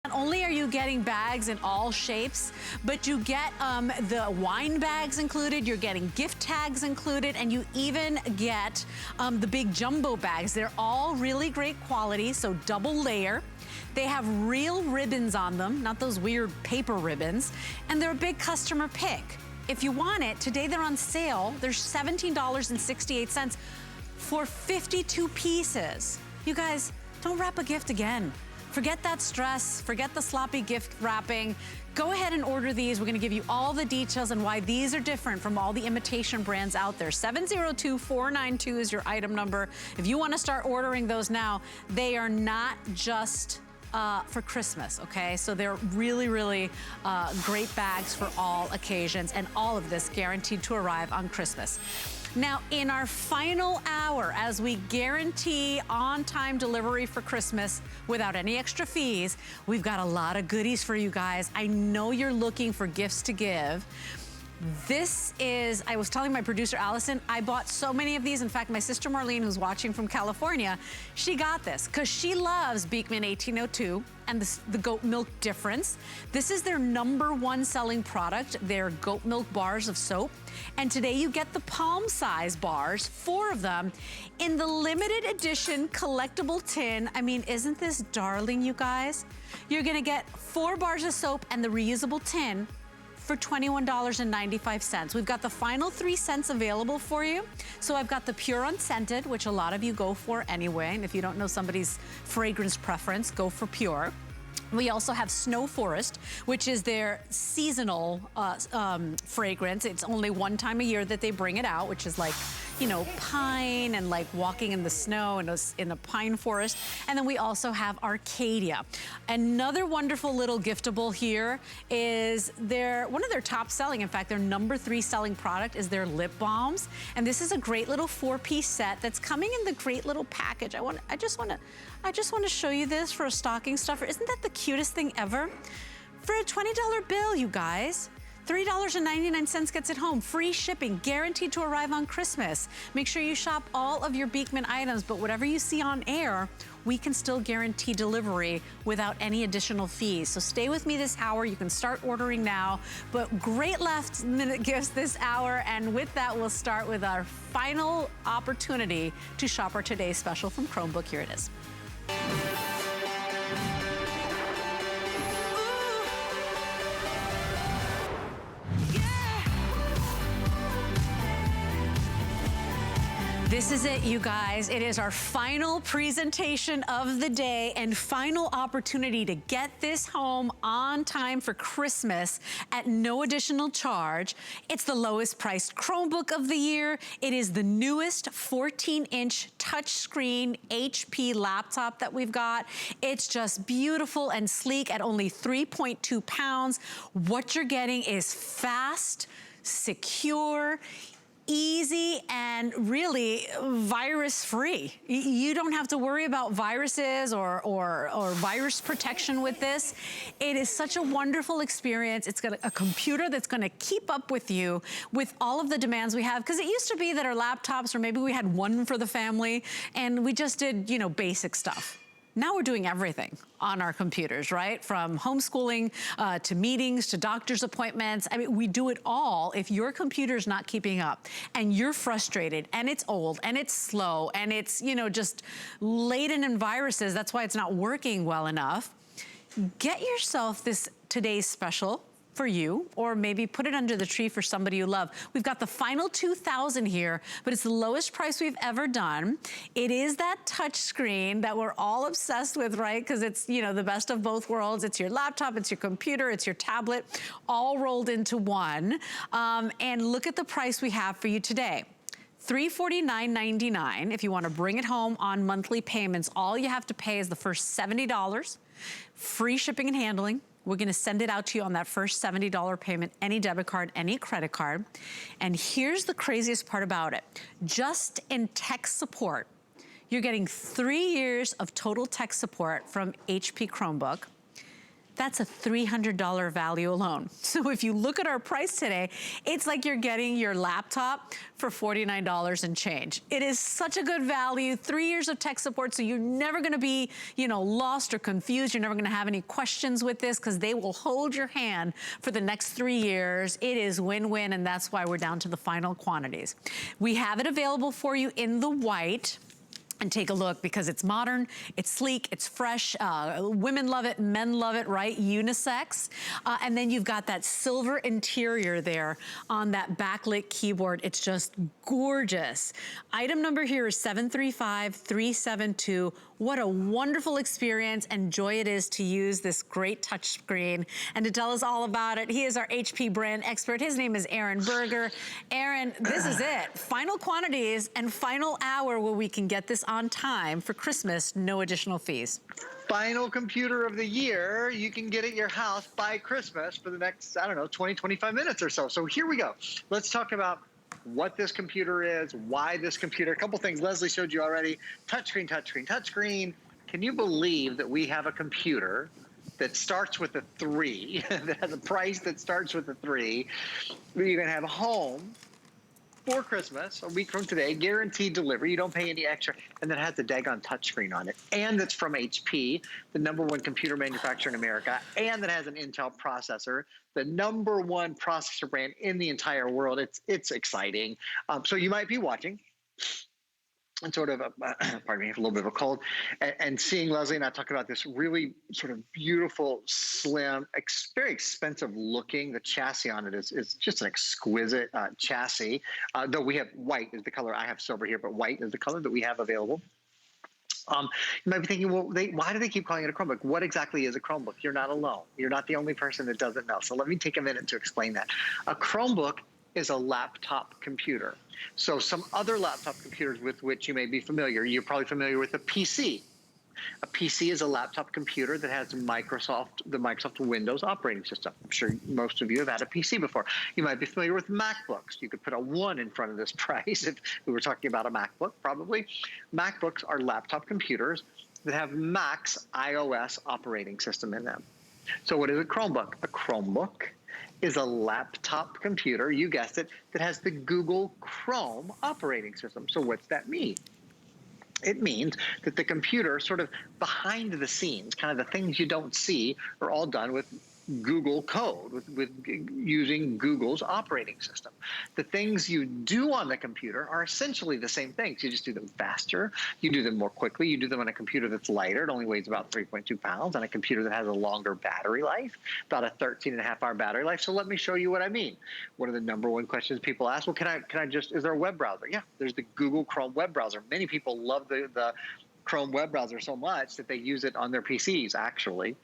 Not only are you getting bags in all shapes, but you get the wine bags included, you're getting gift tags included, and you even get the big jumbo bags. They're all really great quality, so double layer. They have real ribbons on them, not those weird paper ribbons, and they're a big customer pick. If you want it, today they're on sale. They're $17.68 for 52 pieces. You guys, don't wrap a gift again. Forget that stress, forget the sloppy gift wrapping. Go ahead and order these. We're gonna give you all the details on why these are different from all the imitation brands out there. 702492 is your item number. If you wanna start ordering those now, they are not just for Christmas, okay? So they're really, really great bags for all occasions, and all of this guaranteed to arrive on Christmas. Now, in our final hour, as we guarantee on-time delivery for Christmas without any extra fees, we've got a lot of goodies for you guys. I know you're looking for gifts to give. This is, I was telling my producer, Allison, I bought so many of these. In fact, my sister Marlene, who's watching from California, she got this because she loves Beekman 1802 and the goat milk difference. This is their #1 selling product, their goat milk bars of soap. And today you get the palm size bars, 4 of them, in the limited edition collectible tin. I mean, isn't this darling, you guys? You're gonna get 4 bars of soap and the reusable tin for $21.95. We've got the final 3 scents available for you. So I've got the Pure Unscented, which a lot of you go for anyway. And if you don't know somebody's fragrance preference, go for Pure. We also have Snow Forest, which is their seasonal fragrance. It's only one time a year that they bring it out, which is like, you know, pine and like walking in the snow in a pine forest. And then we also have Arcadia. Another wonderful little giftable here is one of their top selling, in fact, their #3 selling product is their lip balms. And this is a great little 4-piece set that's coming in the great little package. I just want to show you this for a stocking stuffer. Isn't that the cutest thing ever? For a $20 bill, you guys. $3.99 gets it home. Free shipping, guaranteed to arrive on Christmas. Make sure you shop all of your Beekman items, but whatever you see on air, we can still guarantee delivery without any additional fees. So stay with me this hour. You can start ordering now, but great last minute gifts this hour. And with that, we'll start with our final opportunity to shop our today's special from Chromebook. Here it is. This is it, you guys. It is our final presentation of the day and final opportunity to get this home on time for Christmas at no additional charge. It's the lowest priced Chromebook of the year. It is the newest 14-inch touchscreen HP laptop that we've got. It's just beautiful and sleek at only 3.2 pounds. What you're getting is fast, secure, easy, and really virus-free. You don't have to worry about viruses or virus protection with this. It is such a wonderful experience. It's got a computer that's gonna keep up with you with all of the demands we have, because it used to be that our laptops, or maybe we had one for the family, and we just did, you know, basic stuff. Now we're doing everything on our computers, right? From homeschooling to meetings to doctor's appointments. I mean, we do it all. If your computer's not keeping up and you're frustrated and it's old and it's slow and it's, you know, just laden in viruses, that's why it's not working well enough, get yourself this today's special for you, or maybe put it under the tree for somebody you love. We've got the final 2,000 here, but it's the lowest price we've ever done. It is that touch screen that we're all obsessed with, right? Because it's, you know, the best of both worlds. It's your laptop, it's your computer, it's your tablet, all rolled into one. And look at the price we have for you today. $349.99. If you want to bring it home on monthly payments, all you have to pay is the first $70. Free shipping and handling. We're gonna send it out to you on that first $70 payment, any debit card, any credit card. And here's the craziest part about it. Just in tech support, you're getting 3 years of total tech support from HP Chromebook. that's a $300 value alone. So if you look at our price today, it's like you're getting your laptop for $49 and change. It is such a good value, 3 years of tech support, so you're never gonna be, you know, lost or confused. You're never gonna have any questions with this because they will hold your hand for the next 3 years. It is win-win, and that's why we're down to the final quantities. We have it available for you in the white. And take a look because it's modern, it's sleek, it's fresh. Women love it, men love it, right? Unisex. And then you've got that silver interior there on that backlit keyboard. It's just gorgeous. Item number here is 735372. What a wonderful experience and joy it is to use this great touch screen. And to tell us all about it, he is our HP brand expert. His name is Aaron Berger. Aaron, this is it. Final quantities and final hour where we can get this on time for Christmas, no additional fees. Final computer of the year. You can get it at your house by Christmas for the next, I don't know, 20, 25 minutes or so. So here we go. Let's talk about what this computer is, why this computer. A couple things Leslie showed you already. Touchscreen, touchscreen, touchscreen. Can you believe that we have a computer that starts with a 3, that has a price that starts with a 3? You're going to have a home for Christmas, a week from today, guaranteed delivery. You don't pay any extra, and that has the daggone touchscreen on it. And that's from HP, the #1 computer manufacturer in America, and that has an Intel processor, the #1 processor brand in the entire world. It's exciting. So you might be watching and sort of, pardon me, a little bit of a cold, and seeing Leslie and I talk about this really sort of beautiful, slim, very expensive looking. The chassis on it is just an exquisite chassis. Though we have white is the color. I have silver here, but white is the color that we have available. You might be thinking, well, why do they keep calling it a Chromebook? What exactly is a Chromebook? You're not alone. You're not the only person that doesn't know. So let me take a minute to explain that. A Chromebook is a laptop computer. So some other laptop computers with which you may be familiar, you're probably familiar with a PC. A PC is a laptop computer that has the Microsoft Windows operating system. I'm sure most of you have had a PC before. You might be familiar with MacBooks. You could put a 1 in front of this price if we were talking about a MacBook, probably. MacBooks are laptop computers that have Mac's iOS operating system in them. So what is a Chromebook? A Chromebook is a laptop computer, you guessed it, that has the Google Chrome operating system. So what's that mean? It means that the computer, sort of behind the scenes, kind of the things you don't see, are all done with Google code, with using Google's operating system. The things you do on the computer are essentially the same things. You just do them faster. You do them more quickly. You do them on a computer that's lighter. It only weighs about 3.2 pounds. On a computer that has a longer battery life, about a 13.5-hour battery life. So let me show you what I mean. One of the #1 questions people ask, well, can I just, is there a web browser? Yeah, there's the Google Chrome web browser. Many people love the Chrome web browser so much that they use it on their PCs, actually.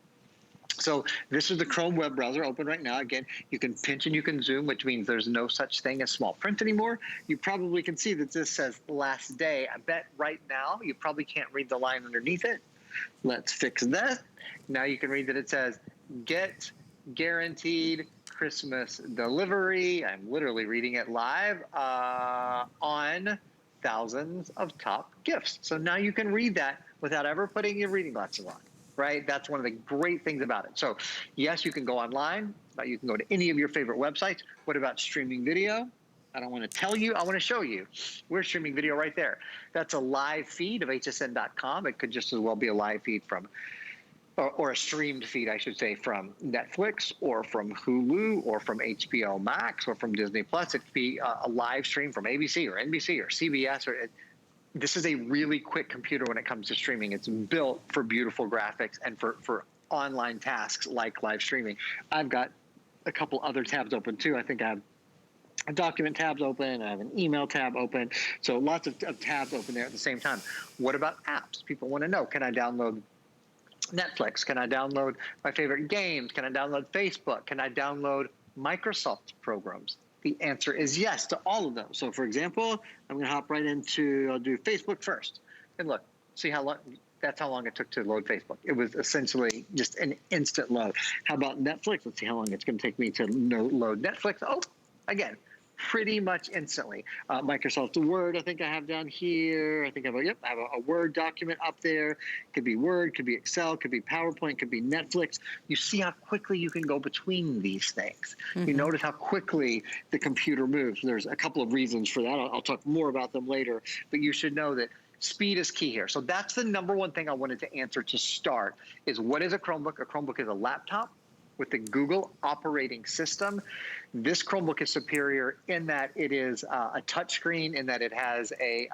So this is the Chrome web browser open right now. Again, you can pinch and you can zoom, which means there's no such thing as small print anymore. You probably can see that this says last day. I bet right now you probably can't read the line underneath it. Let's fix that. Now you can read that it says get guaranteed Christmas delivery. I'm literally reading it live on thousands of top gifts. So now you can read that without ever putting your reading glasses on. Right? That's one of the great things about it. So yes, you can go online, but you can go to any of your favorite websites. What about streaming video? I don't want to tell you, I want to show you. We're streaming video right there. That's a live feed of hsn.com. It could just as well be a live feed from, or a streamed feed, I should say, from Netflix or from Hulu or from HBO Max or from Disney Plus. It could be a live stream from ABC or NBC or CBS or this is a really quick computer when it comes to streaming. It's built for beautiful graphics and for online tasks like live streaming. I've got a couple other tabs open too. I think I have document tabs open. I have an email tab open. So lots of tabs open there at the same time. What about apps? People want to know, can I download Netflix? Can I download my favorite games? Can I download Facebook? Can I download Microsoft programs? The answer is yes to all of those. So for example, I'm going to hop right into, I'll do Facebook first. And look, see how long, that's how long it took to load Facebook. It was essentially just an instant load. How about Netflix? Let's see how long it's going to take me to load Netflix. Oh, again, pretty much instantly. Microsoft Word, I think I have down here. I think I have a Word document up there. Could be Word, could be Excel, could be PowerPoint, could be Netflix. You see how quickly you can go between these things. You notice how quickly the computer moves. There's a couple of reasons for that. I'll talk more about them later, but you should know that speed is key here. So that's the number one thing I wanted to answer to start is what is a Chromebook? A Chromebook is a laptop with the Google operating system. This Chromebook is superior in that it is a touchscreen, in that it has a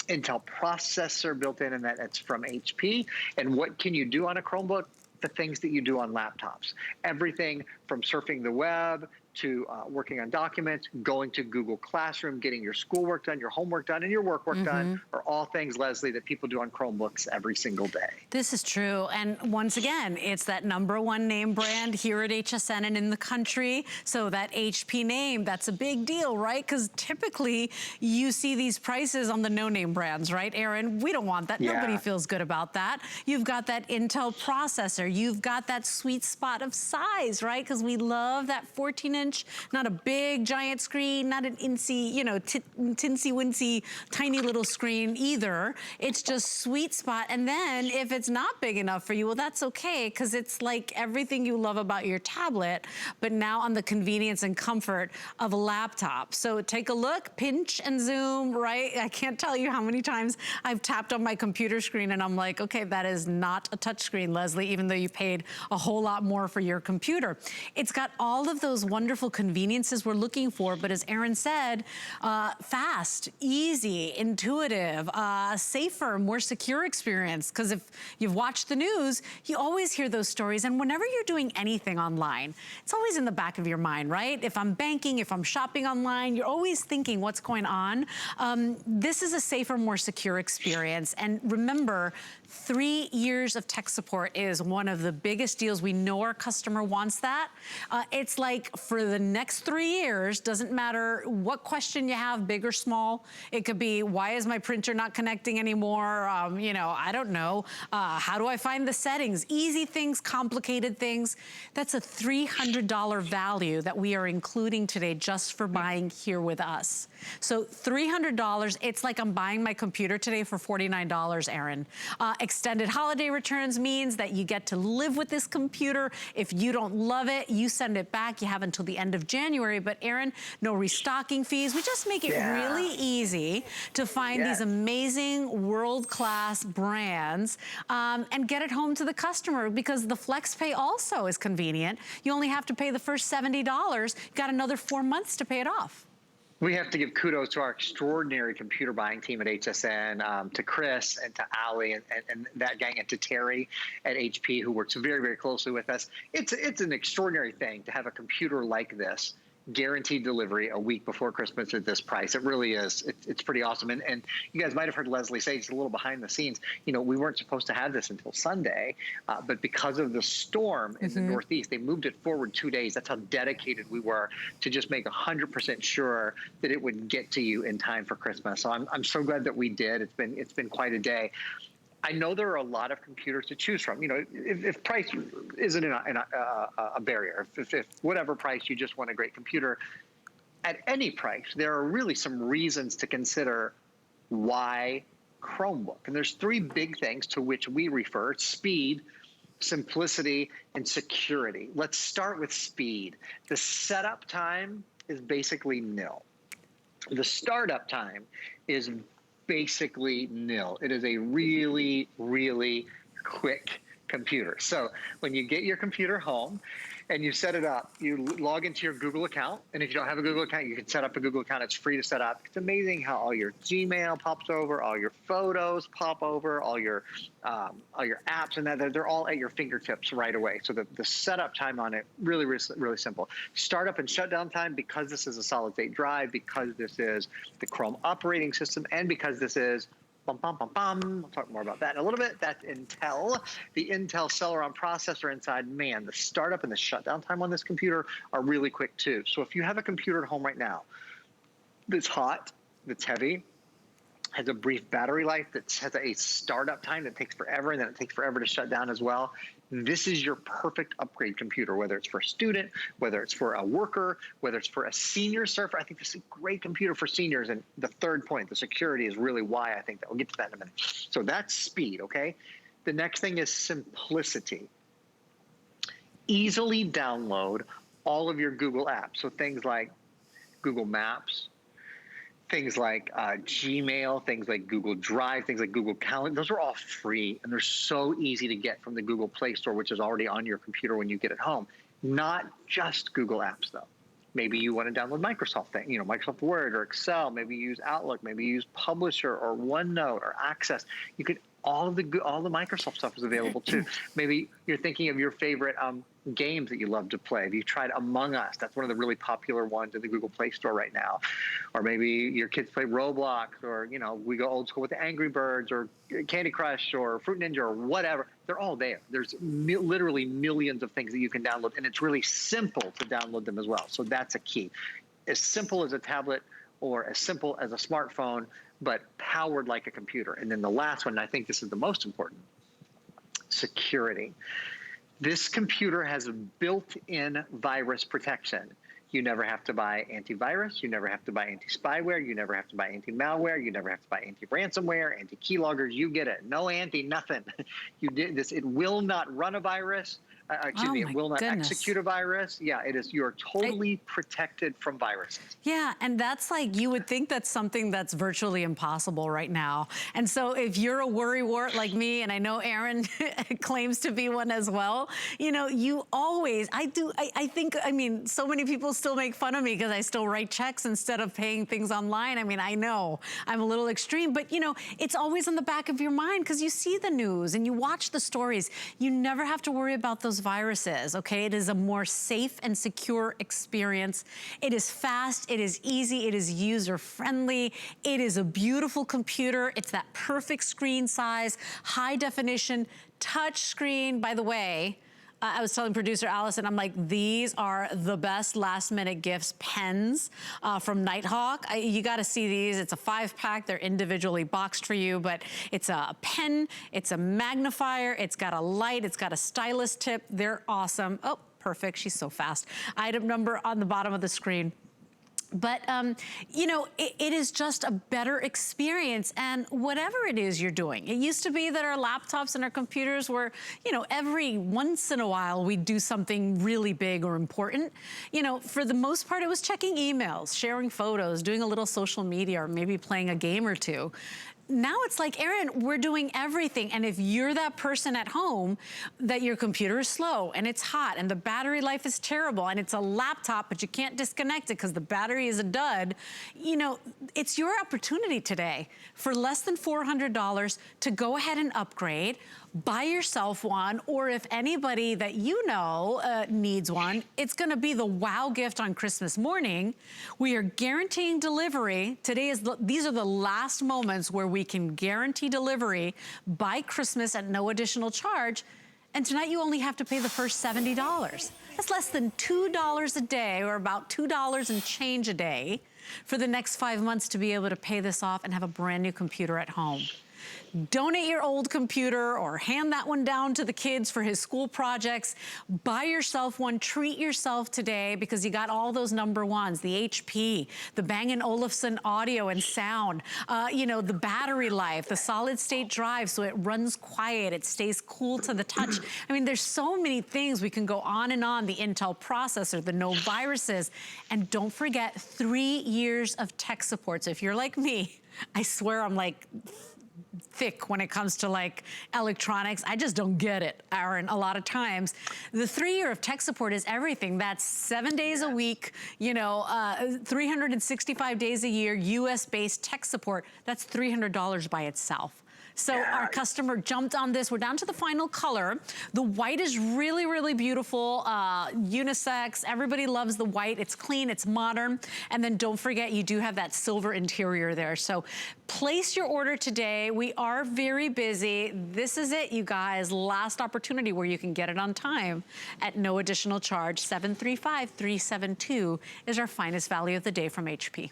Intel processor built in, and that it's from HP. And what can you do on a Chromebook? The things that you do on laptops. Everything from surfing the web to working on documents, going to Google Classroom, getting your schoolwork done, your homework done, and your work done are all things, Leslie, that people do on Chromebooks every single day. This is true. And once again, it's that #1 name brand here at HSN and in the country. So that HP name, that's a big deal, right? Because typically you see these prices on the no-name brands, right, Aaron? We don't want that. Yeah. Nobody feels good about that. You've got that Intel processor. You've got that sweet spot of size, right? Because we love that 14-inch, not a big giant screen, not an incy, you know, tinsy-wincy tiny little screen either. It's just sweet spot. And then if it's not big enough for you, well, that's okay, because it's like everything you love about your tablet, but now on the convenience and comfort of a laptop. So take a look, pinch and zoom, right? I can't tell you how many times I've tapped on my computer screen and I'm like, okay, that is not a touch screen, Leslie, even though you paid a whole lot more for your computer. It's got all of those wonderful conveniences we're looking for, but as Aaron said, fast, easy, intuitive, safer, more secure experience. Because if you've watched the news, you always hear those stories, and whenever you're doing anything online, it's always in the back of your mind, right? If I'm banking, if I'm shopping online, you're always thinking what's going on. This is a safer, more secure experience. And remember, 3 years of tech support is one of the biggest deals. We know our customer wants that. It's like for the next 3 years, doesn't matter what question you have, big or small. It could be, why is my printer not connecting anymore? You know, I don't know. How do I find the settings? Easy things, complicated things. That's a $300 value that we are including today just for buying here with us. So $300, it's like I'm buying my computer today for $49, Aaron. Extended holiday returns means that you get to live with this computer. If you don't love it, you send it back. You have until the end of January. But Aaron, no restocking fees. We just make it really easy to find these amazing world-class brands and get it home to the customer, because the flex pay also is convenient. You only have to pay the first $70. You've got another 4 months to pay it off. We have to give kudos to our extraordinary computer buying team at HSN, to Chris and to Allie and that gang, and to Terry at HP, who works very, very closely with us. It's an extraordinary thing to have a computer like this, guaranteed delivery a week before Christmas at this price. It really is. It's pretty awesome. And you guys might have heard Leslie say, just a little behind the scenes, you know, we weren't supposed to have this until Sunday, but because of the storm in the Northeast, they moved it forward 2 days. That's how dedicated we were to just make 100% sure that it would get to you in time for Christmas. So I'm so glad that we did. It's been quite a day. I know there are a lot of computers to choose from. You know, if price isn't a barrier, if whatever price you just want a great computer, at any price, there are really some reasons to consider why Chromebook. And there's 3 big things to which we refer: speed, simplicity, and security. Let's start with speed. The setup time is basically nil. The startup time is basically nil. It is a really, really quick computer. So when you get your computer home and you set it up, you log into your Google account. And if you don't have a Google account, you can set up a Google account. It's free to set up. It's amazing how all your Gmail pops over, all your photos pop over, all your apps and that, they're all at your fingertips right away. So the setup time on it, really, really, really simple. Startup and shutdown time, because this is a solid state drive, because this is the Chrome operating system, and because this is bum, bum, bum, bum. We'll talk more about that in a little bit. That's Intel. The Intel Celeron processor inside, man, the startup and the shutdown time on this computer are really quick too. So if you have a computer at home right now that's hot, that's heavy, has a brief battery life that has a startup time that takes forever, and then it takes forever to shut down as well. This is your perfect upgrade computer, whether it's for a student, whether it's for a worker, whether it's for a senior surfer. I think this is a great computer for seniors. And the third point, the security, is really why I think that. We'll get to that in a minute. So that's speed, okay? The next thing is simplicity. Easily download all of your Google apps. So things like Google Maps, things like Gmail, things like Google Drive, things like Google Calendar. Those are all free, and they're so easy to get from the Google Play Store, which is already on your computer when you get it home. Not just Google apps, though. Maybe you want to download Microsoft thing, Microsoft Word or Excel. Maybe you use Outlook. Maybe you use Publisher or OneNote or Access. You could all the Microsoft stuff is available too. Maybe you're thinking of your favorite games that you love to play. Have you tried Among Us? That's one of the really popular ones in the Google Play Store right now. Or maybe your kids play Roblox, or we go old school with the Angry Birds or Candy Crush or Fruit Ninja or whatever. They're all there. There's literally millions of things that you can download, and it's really simple to download them as well. So that's a key. As simple as a tablet or as simple as a smartphone, but powered like a computer. And then the last one, and I think this is the most important, security. This computer has a built-in virus protection. You never have to buy antivirus. You never have to buy anti-spyware. You never have to buy anti-malware. You never have to buy anti-ransomware, anti-keyloggers. You get it. No anti-nothing. You did this. It will not run a virus. It will not execute a virus. Yeah, it is. You're totally protected from viruses. Yeah, and that's like, you would think that's something that's virtually impossible right now. And so if you're a worrywart like me, and I know Aaron claims to be one as well, you always, I mean, so many people still make fun of me because I still write checks instead of paying things online. I mean, I know I'm a little extreme, but it's always in the back of your mind because you see the news and you watch the stories. You never have to worry about those viruses, okay? It is a more safe and secure experience. It is fast, it is easy, it is user-friendly, it is a beautiful computer. It's that perfect screen size, high definition, touch screen. By the way, I was telling producer Allison, I'm like, these are the best last minute gifts, pens from Nighthawk. You gotta see these. It's a 5-pack. They're individually boxed for you, but it's a pen, it's a magnifier, it's got a light, it's got a stylus tip. They're awesome. Oh, perfect, she's so fast. Item number on the bottom of the screen. But, it is just a better experience, and whatever it is you're doing. It used to be that our laptops and our computers were, every once in a while we'd do something really big or important. For the most part, it was checking emails, sharing photos, doing a little social media, or maybe playing a game or two. Now it's like, Aaron, we're doing everything. And if you're that person at home that your computer is slow and it's hot and the battery life is terrible and it's a laptop, but you can't disconnect it because the battery is a dud, it's your opportunity today for less than $400 to go ahead and upgrade, buy yourself one, or if anybody that needs one, it's gonna be the wow gift on Christmas morning. We are guaranteeing delivery. These are the last moments where we can guarantee delivery by Christmas at no additional charge. And tonight you only have to pay the first $70. That's less than $2 a day, or about $2 and change a day for the next 5 months to be able to pay this off and have a brand new computer at home. Donate your old computer or hand that one down to the kids for his school projects. Buy yourself one, treat yourself today, because you got all those number ones, the HP, the Bang & Olufsen audio and sound, the battery life, the solid state drive so it runs quiet, it stays cool to the touch. I mean, there's so many things. We can go on and on. The Intel processor, the no viruses, and don't forget 3 years of tech support. So if you're like me, I swear I'm like thick when it comes to like electronics. I just don't get it, Aaron, a lot of times. The 3 year of tech support is everything. That's 7 days a week, 365 days a year, US-based tech support. That's $300 by itself. So our customer jumped on this. We're down to the final color. The white is really, really beautiful, unisex. Everybody loves the white. It's clean, it's modern. And then don't forget, you do have that silver interior there. So place your order today. We are very busy. This is it, you guys. Last opportunity where you can get it on time at no additional charge. 735-372 is our finest value of the day from HP.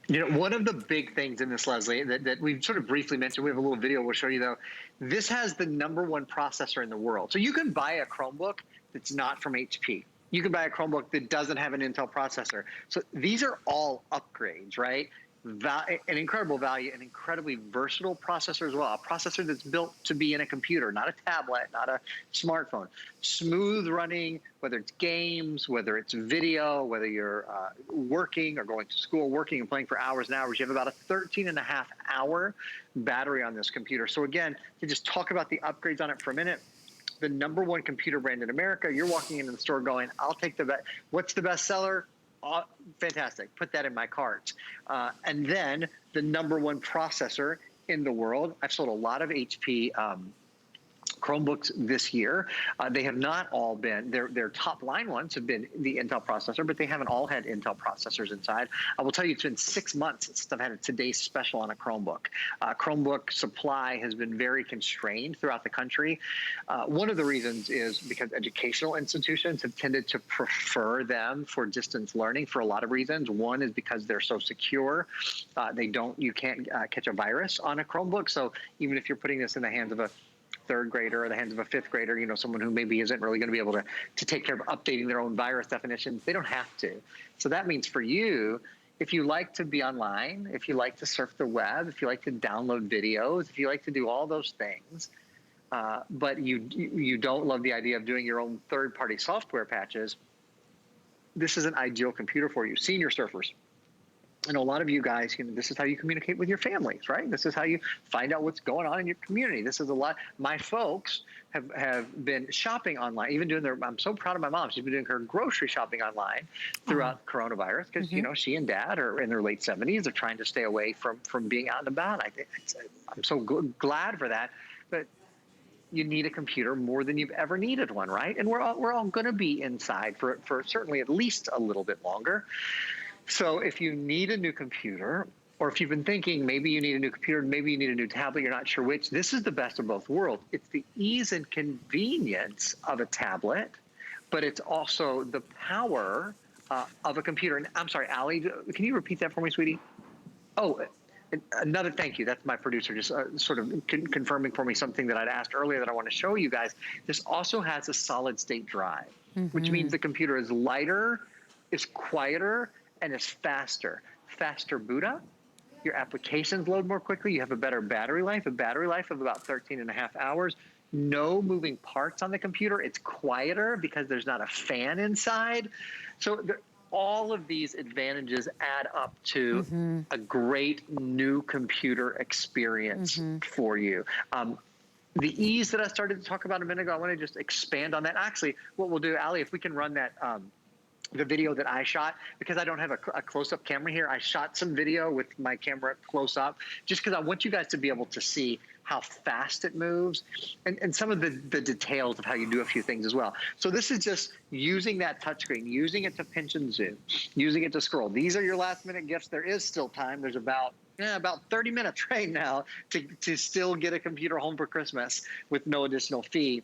You know, one of the big things in this, Leslie, that we've sort of briefly mentioned, we have a little video we'll show you though, this has the #1 processor in the world. So you can buy a Chromebook that's not from HP. You can buy a Chromebook that doesn't have an Intel processor. So these are all upgrades, right? An incredible value, an incredibly versatile processor as well. A processor that's built to be in a computer, not a tablet, not a smartphone. Smooth running, whether it's games, whether it's video, whether you're working or going to school, working and playing for hours and hours. You have about a 13.5-hour battery on this computer. So again, to just talk about the upgrades on it for a minute, the #1 computer brand in America, you're walking into the store going, I'll take the best. What's the best seller? Fantastic. Put that in my cart. And then the #1 processor in the world. I've sold a lot of HP Chromebooks this year. They have not all been, their top line ones have been the Intel processor, but they haven't all had Intel processors inside. I will tell you, it's been 6 months since I've had a today's special on a Chromebook. Chromebook supply has been very constrained throughout the country. One of the reasons is because educational institutions have tended to prefer them for distance learning for a lot of reasons. One is because they're so secure. You can't catch a virus on a Chromebook. So even if you're putting this in the hands of a 3rd grader or the hands of a 5th grader, you know, someone who maybe isn't really going to be able to take care of updating their own virus definitions, they don't have to. So that means for you, if you like to be online, if you like to surf the web, if you like to download videos, if you like to do all those things, but you don't love the idea of doing your own third-party software patches, this is an ideal computer for you. Senior surfers. I know a lot of you guys, you know, this is how you communicate with your families, right? This is how you find out what's going on in your community. This is a lot. My folks have been shopping online, even doing I'm so proud of my mom. She's been doing her grocery shopping online throughout coronavirus because, you know, she and dad are in their late 70s. They're trying to stay away from being out and about. I'm so glad for that. But you need a computer more than you've ever needed one, right? And we're all going to be inside for certainly at least a little bit longer. So if you need a new computer, or if you've been thinking maybe you need a new computer, maybe you need a new tablet, you're not sure which, this is the best of both worlds. It's the ease and convenience of a tablet, but it's also the power of a computer. And I'm sorry, Allie, can you repeat that for me, sweetie? Oh, another thank you. That's my producer just sort of confirming for me something that I'd asked earlier that I want to show you guys. This also has a solid state drive, which means the computer is lighter, is quieter, and is faster. Faster boot up. Your applications load more quickly. You have a better battery life, of about 13.5 hours. No moving parts on the computer. It's quieter because there's not a fan inside. So all of these advantages add up to a great new computer experience for you. The ease that I started to talk about a minute ago, I want to just expand on that. Actually, what we'll do, Allie, if we can run that the video that I shot, because I don't have a close-up camera here, I shot some video with my camera close up, just because I want you guys to be able to see how fast it moves and some of the details of how you do a few things as well. So this is just using that touchscreen, using it to pinch and zoom, using it to scroll. These are your last-minute gifts. There is still time. There's about 30 minutes right now to still get a computer home for Christmas with no additional fee.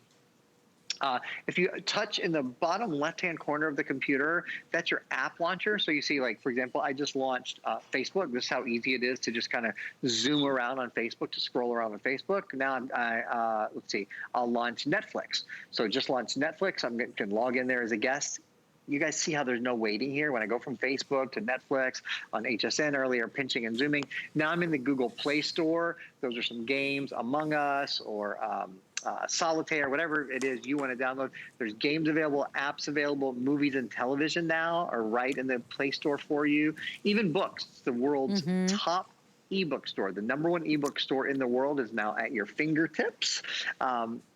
If you touch in the bottom left-hand corner of the computer, that's your app launcher. So you see, like, for example, I just launched Facebook. This is how easy it is to just kind of zoom around on Facebook, to scroll around on Facebook. Now, let's see, I'll launch Netflix. So just launched Netflix. I can log in there as a guest. You guys see how there's no waiting here? When I go from Facebook to Netflix on HSN earlier, pinching and zooming. Now I'm in the Google Play Store. Those are some games, Among Us or Solitaire, whatever it is you want to download. There's games available, apps available, movies and television now are right in the Play Store for you. Even books, the world's top ebook store. The #1 ebook store in the world is now at your fingertips.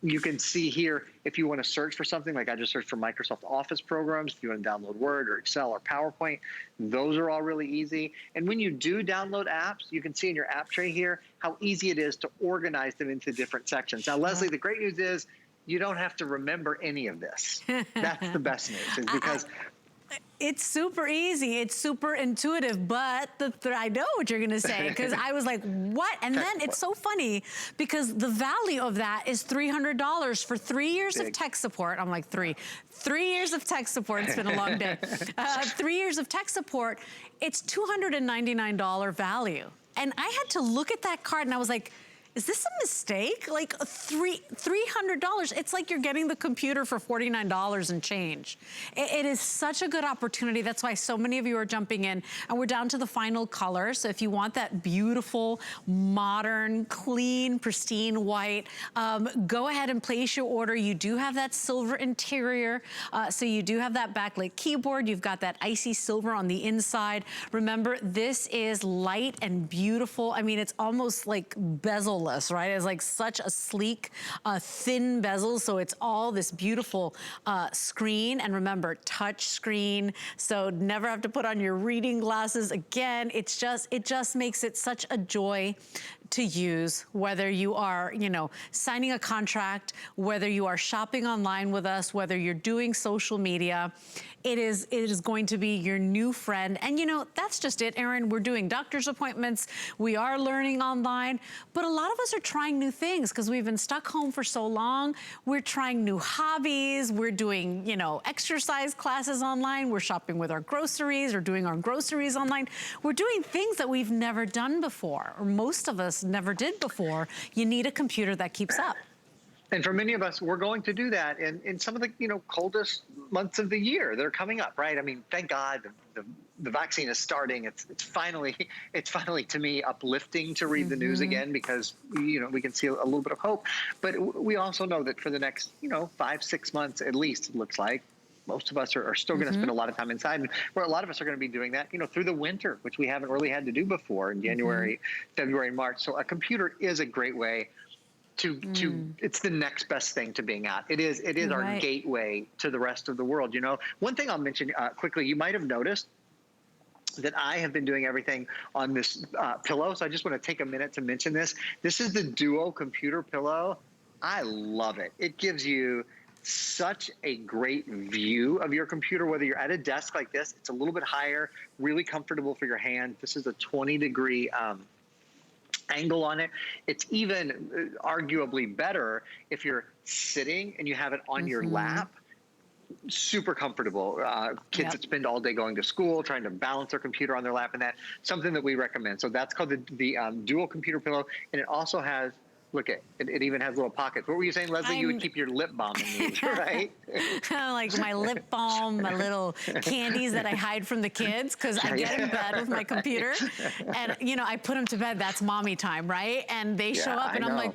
You can see here, if you want to search for something, like I just searched for Microsoft Office programs, if you want to download Word or Excel or PowerPoint, those are all really easy. And when you do download apps, you can see in your app tray here how easy it is to organize them into different sections. Now, Leslie, the great news is you don't have to remember any of this. That's the best news, is because It's super easy, it's super intuitive, but I know what you're gonna say, because I was like, what? And then it's so funny, because the value of that is $300 for 3 years of tech support. I'm like, three years of tech support, it's been a long day. 3 years of tech support, it's $299 value. And I had to look at that card and I was like, is this a mistake? Like $300, it's like you're getting the computer for $49 and change. It is such a good opportunity. That's why so many of you are jumping in, and we're down to the final color. So if you want that beautiful, modern, clean, pristine white, go ahead and place your order. You do have that silver interior. So you do have that backlit keyboard. You've got that icy silver on the inside. Remember, this is light and beautiful. I mean, it's almost like bezel-less, right? It's like such a sleek, thin bezel, so it's all this beautiful screen. And remember, touch screen, so never have to put on your reading glasses again. It just makes it such a joy to use, whether you are, you know, signing a contract, whether you are shopping online with us, whether you're doing social media. It is going to be your new friend. And you know, that's just it, Erin. We're doing doctor's appointments. We are learning online, but a lot of us are trying new things because we've been stuck home for so long. We're trying new hobbies. We're doing, you know, exercise classes online. We're shopping with our groceries or doing our groceries online. We're doing things that we've never done before, or most of us never did before. You need a computer that keeps up. And for many of us, we're going to do that in some of the, you know, coldest months of the year that are coming up, right? I mean, thank God the vaccine is starting. It's finally to me uplifting to read the news again, because, you know, we can see a little bit of hope. But we also know that for the next, you know, 5-6 months at least, it looks like, most of us are still going to spend a lot of time inside, and where a lot of us are going to be doing that, you know, through the winter, which we haven't really had to do before in January, February, and March. So a computer is a great way to it's the next best thing to being out. It is our gateway to the rest of the world. You know, one thing I'll mention quickly, you might have noticed that I have been doing everything on this pillow. So I just want to take a minute to mention this. This is the Duo computer pillow. I love it. It gives you such a great view of your computer, whether you're at a desk like this. It's a little bit higher, really comfortable for your hand. This is a 20-degree angle on it. It's even arguably better if you're sitting and you have it on your lap. Super comfortable. Kids that spend all day going to school, trying to balance their computer on their lap, and that's something that we recommend. So that's called the Dual computer pillow, and it also has, look at it even has little pockets. What were you saying, Leslie? You would keep your lip balm in these, right? Like my lip balm, my little candies that I hide from the kids, because I get in bed with my computer, and you know, I put them to bed. That's mommy time, right? And they show up, and I'm like,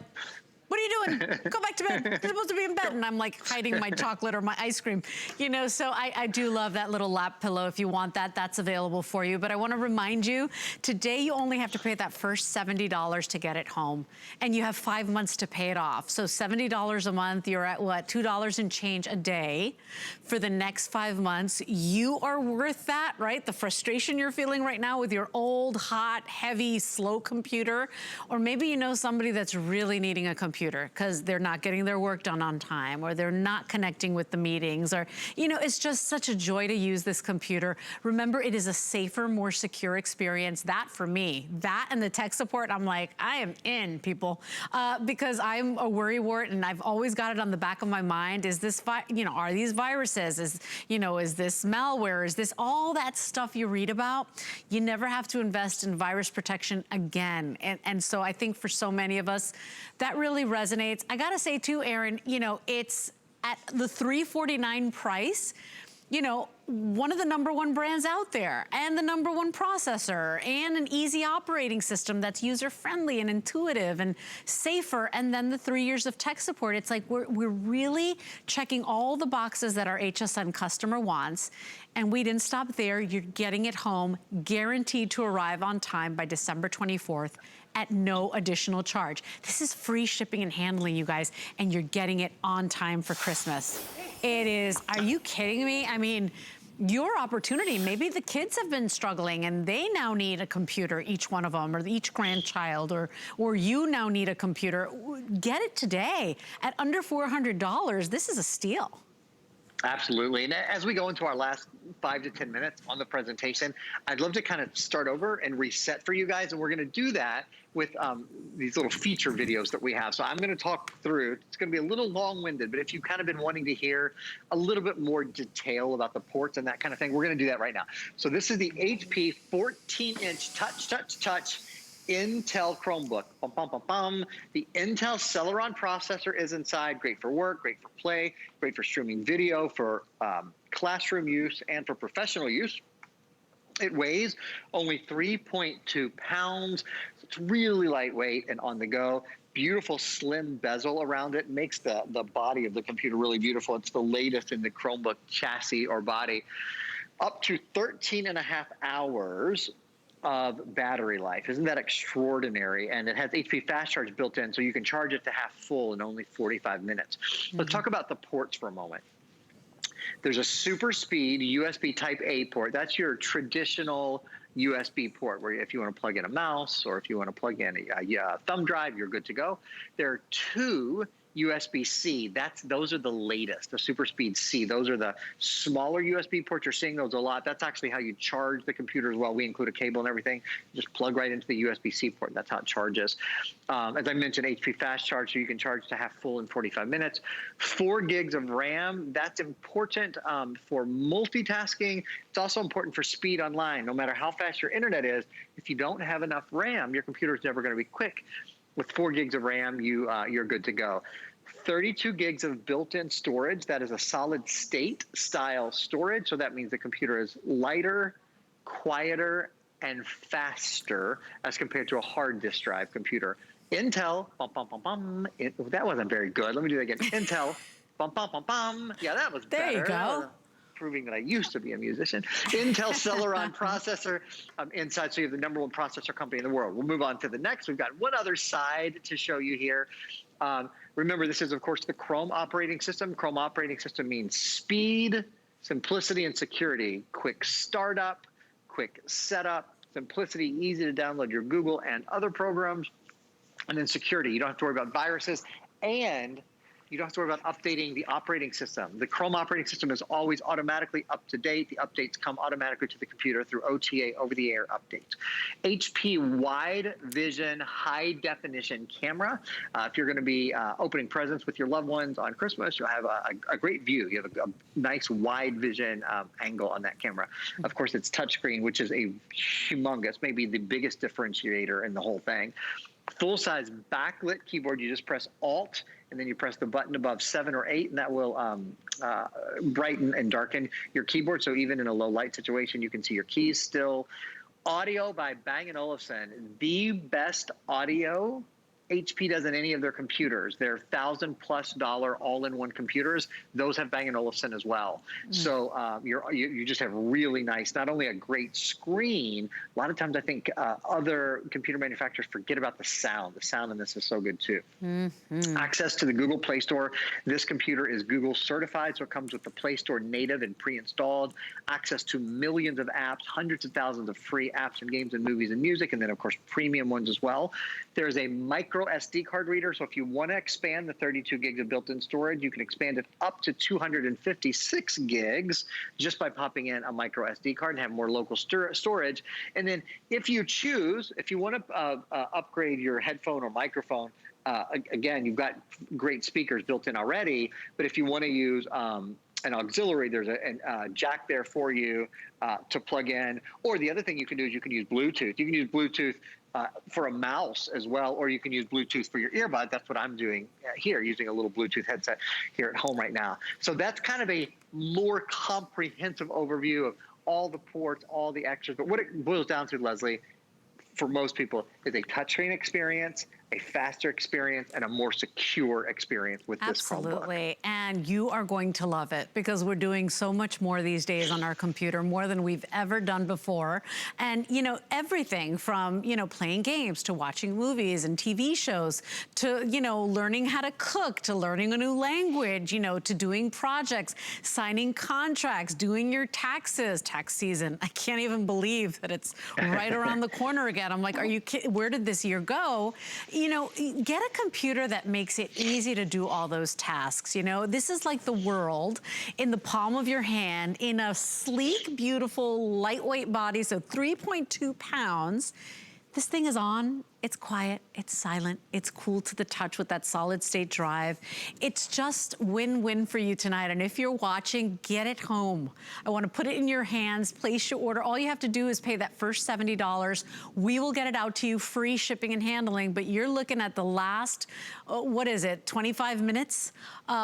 what are you doing? Go back to bed. You're supposed to be in bed. And I'm like hiding my chocolate or my ice cream. You know, so I do love that little lap pillow. If you want that, that's available for you. But I want to remind you, today you only have to pay that first $70 to get it home. And you have 5 months to pay it off. So $70 a month, you're at what, $2 and change a day for the next 5 months. You are worth that, right? The frustration you're feeling right now with your old, hot, heavy, slow computer. Or maybe you know somebody that's really needing a computer because they're not getting their work done on time, or they're not connecting with the meetings, or, you know, it's just such a joy to use this computer. Remember, it is a safer, more secure experience. That for me, that and the tech support, I'm like, I am in, people, because I'm a worrywart, and I've always got it on the back of my mind. Is this, you know, are these viruses? Is, you know, is this malware? Is this all that stuff you read about? You never have to invest in virus protection again. And so I think for so many of us, that really resonates. I gotta say too, Erin, you know, it's at the $349 price, you know, one of the #1 brands out there, and the #1 processor, and an easy operating system that's user-friendly and intuitive and safer, and then the 3 years of tech support. It's like we're really checking all the boxes that our HSN customer wants, and we didn't stop there. You're getting it home, guaranteed to arrive on time by December 24th. At no additional charge. This is free shipping and handling, you guys, and you're getting it on time for Christmas. It is, are you kidding me? I mean, your opportunity, maybe the kids have been struggling and they now need a computer, each one of them, or each grandchild, or you now need a computer. Get it today at under $400. This is a steal. Absolutely. And as we go into our last 5 to 10 minutes on the presentation, I'd love to kind of start over and reset for you guys. And we're going to do that with these little feature videos that we have. So I'm going to talk through. It's going to be a little long-winded, but if you've kind of been wanting to hear a little bit more detail about the ports and that kind of thing, we're going to do that right now. So this is the HP 14-inch touch Intel Chromebook. Bum, bum, bum, bum. The Intel Celeron processor is inside. Great for work, great for play, great for streaming video, for classroom use, and for professional use. It weighs only 3.2 pounds. It's really lightweight and on the go. Beautiful slim bezel around it. Makes the body of the computer really beautiful. It's the latest in the Chromebook chassis or body. Up to 13 and a half hours of battery life. Isn't that extraordinary? And it has HP fast charge built in, so you can charge it to half full in only 45 minutes. Let's talk about the ports for a moment. There's a super speed USB type A port. That's your traditional USB port, where if you want to plug in a mouse or if you want to plug in a thumb drive, you're good to go. There are two USB-C. Those are the latest, the super speed C. Those are the smaller USB ports. You're seeing those a lot. That's actually how you charge the computer as well. We include a cable and everything. Just plug right into the USB-C port. That's how it charges. As I mentioned, HP fast charge, so you can charge to half full in 45 minutes. 4 gigs of RAM. That's important for multitasking. It's also important for speed online. No matter how fast your internet is, if you don't have enough RAM, your computer is never going to be quick. With 4 gigs of RAM, you're good to go. 32 gigs of built-in storage. That is a solid state style storage. So that means the computer is lighter, quieter, and faster as compared to a hard disk drive computer. Intel, bum, bum, bum, bum. That wasn't very good. Let me do that again. Intel, bum, bum, bum, bum. Yeah, that was better. There you go. Proving that I used to be a musician. Intel Celeron processor inside, so you have the #1 processor company in the world. We'll move on to the next. We've got one other side to show you here. Remember, this is, of course, the Chrome operating system. Chrome operating system means speed, simplicity, and security. Quick startup, quick setup, simplicity, easy to download your Google and other programs, and then security. You don't have to worry about viruses, and you don't have to worry about updating the operating system. The Chrome operating system is always automatically up to date. The updates come automatically to the computer through OTA, over-the-air updates. HP wide vision, high definition camera. If you're going to be opening presents with your loved ones on Christmas, you'll have a great view. You have a nice wide vision angle on that camera. Of course, it's touchscreen, which is a humongous, maybe the biggest differentiator in the whole thing. Full-size backlit keyboard. You just press Alt, and then you press the button above 7 or 8, and that will brighten and darken your keyboard. So even in a low light situation, you can see your keys still. Audio by Bang & Olufsen, the best audio HP does in any of their computers. Their $1,000+ all-in-one computers, those have Bang & Olufsen as well. So you just have really nice, not only a great screen. A lot of times I think other computer manufacturers forget about the sound. The sound in this is so good too. Access to the Google Play Store. This computer is Google certified, so it comes with the Play Store native and pre-installed. Access to millions of apps, hundreds of thousands of free apps and games and movies and music, and then of course premium ones as well. There's a micro SD card reader, so if you want to expand the 32 gigs of built-in storage, you can expand it up to 256 gigs just by popping in a micro SD card and have more local storage. And then if you choose, if you want to upgrade your headphone or microphone, again, you've got great speakers built in already, but if you want to use an auxiliary, there's a jack there for you to plug in. Or the other thing you can do is you can use Bluetooth. You can use Bluetooth for a mouse as well, or you can use Bluetooth for your earbud. That's what I'm doing here, using a little Bluetooth headset here at home right now. So that's kind of a more comprehensive overview of all the ports, all the extras. But what it boils down to, Leslie, for most people, is a touchscreen experience, a faster experience, and a more secure experience with this Chromebook. Absolutely, and you are going to love it because we're doing so much more these days on our computer, more than we've ever done before. And, you know, everything from, you know, playing games to watching movies and TV shows to, you know, learning how to cook, to learning a new language, you know, to doing projects, signing contracts, doing your taxes, tax season. I can't even believe that it's right around the corner again. I'm like, are you kidding? Where did this year go? you know, get a computer that makes it easy to do all those tasks, you know? This is like the world in the palm of your hand in a sleek, beautiful, lightweight body, so 3.2 pounds. This thing is on, it's quiet, it's silent, it's cool to the touch with that solid state drive. It's just win-win for you tonight. And if you're watching, get it home. I wanna put it in your hands, place your order. All you have to do is pay that first $70. We will get it out to you, free shipping and handling, but you're looking at the last, what is it, 25 minutes,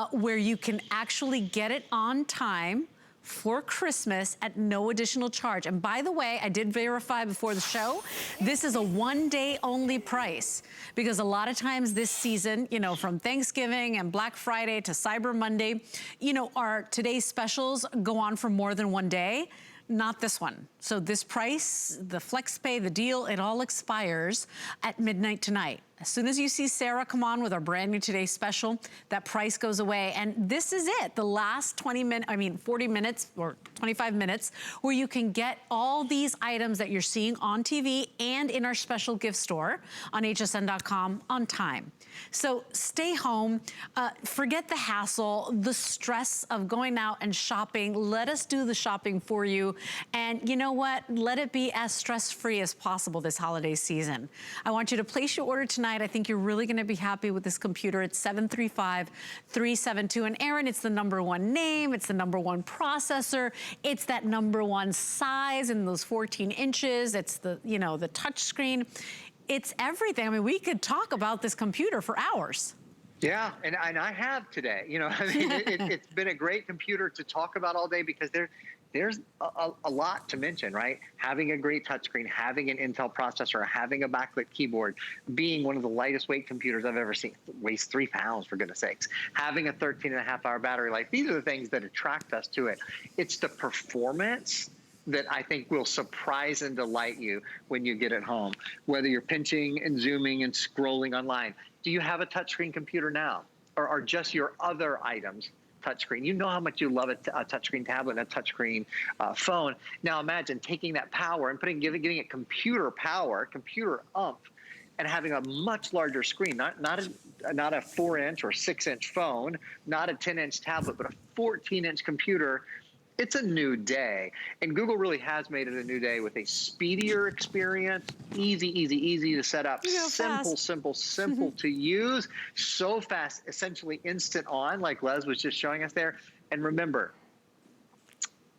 where you can actually get it on time for Christmas at no additional charge. And by the way, I did verify before the show, this is a one-day only price, because a lot of times this season, you know, from Thanksgiving and Black Friday to Cyber Monday, you know, our today's specials go on for more than one day. Not this one. So this price, the FlexPay, the deal, it all expires at midnight tonight. As soon as you see Sarah come on with our brand new Today special, that price goes away. And this is it, the last 40 minutes or 25 minutes where you can get all these items that you're seeing on TV and in our special gift store on hsn.com on time. So stay home, forget the hassle, the stress of going out and shopping. Let us do the shopping for you. And you know what? Let it be as stress-free as possible this holiday season. I want you to place your order tonight. I think you're really gonna be happy with this computer. It's 735-372. And Aaron, it's the #1 name, it's the #1 processor, it's that #1 size in those 14 inches, it's the, you know, the touch screen. It's everything. I mean, we could talk about this computer for hours. Yeah, and I have today. You know, I mean, it's been a great computer to talk about all day, because there's a lot to mention, right? Having a great touchscreen, having an Intel processor, having a backlit keyboard, being one of the lightest weight computers I've ever seen. It weighs 3 pounds, for goodness sakes. Having a 13.5-hour battery life. These are the things that attract us to it. It's the performance that I think will surprise and delight you when you get it home. Whether you're pinching and zooming and scrolling online. Do you have a touchscreen computer now? Or are just your other items touchscreen? You know how much you love a touchscreen tablet and a touchscreen phone. Now imagine taking that power and giving it computer power, computer oomph, and having a much larger screen, not a 4-inch or 6-inch phone, not a 10-inch tablet, but a 14-inch computer. It's a new day, and Google really has made it a new day with a speedier experience, easy to set up, simple to use, so fast, essentially instant on, like Les was just showing us there. And remember,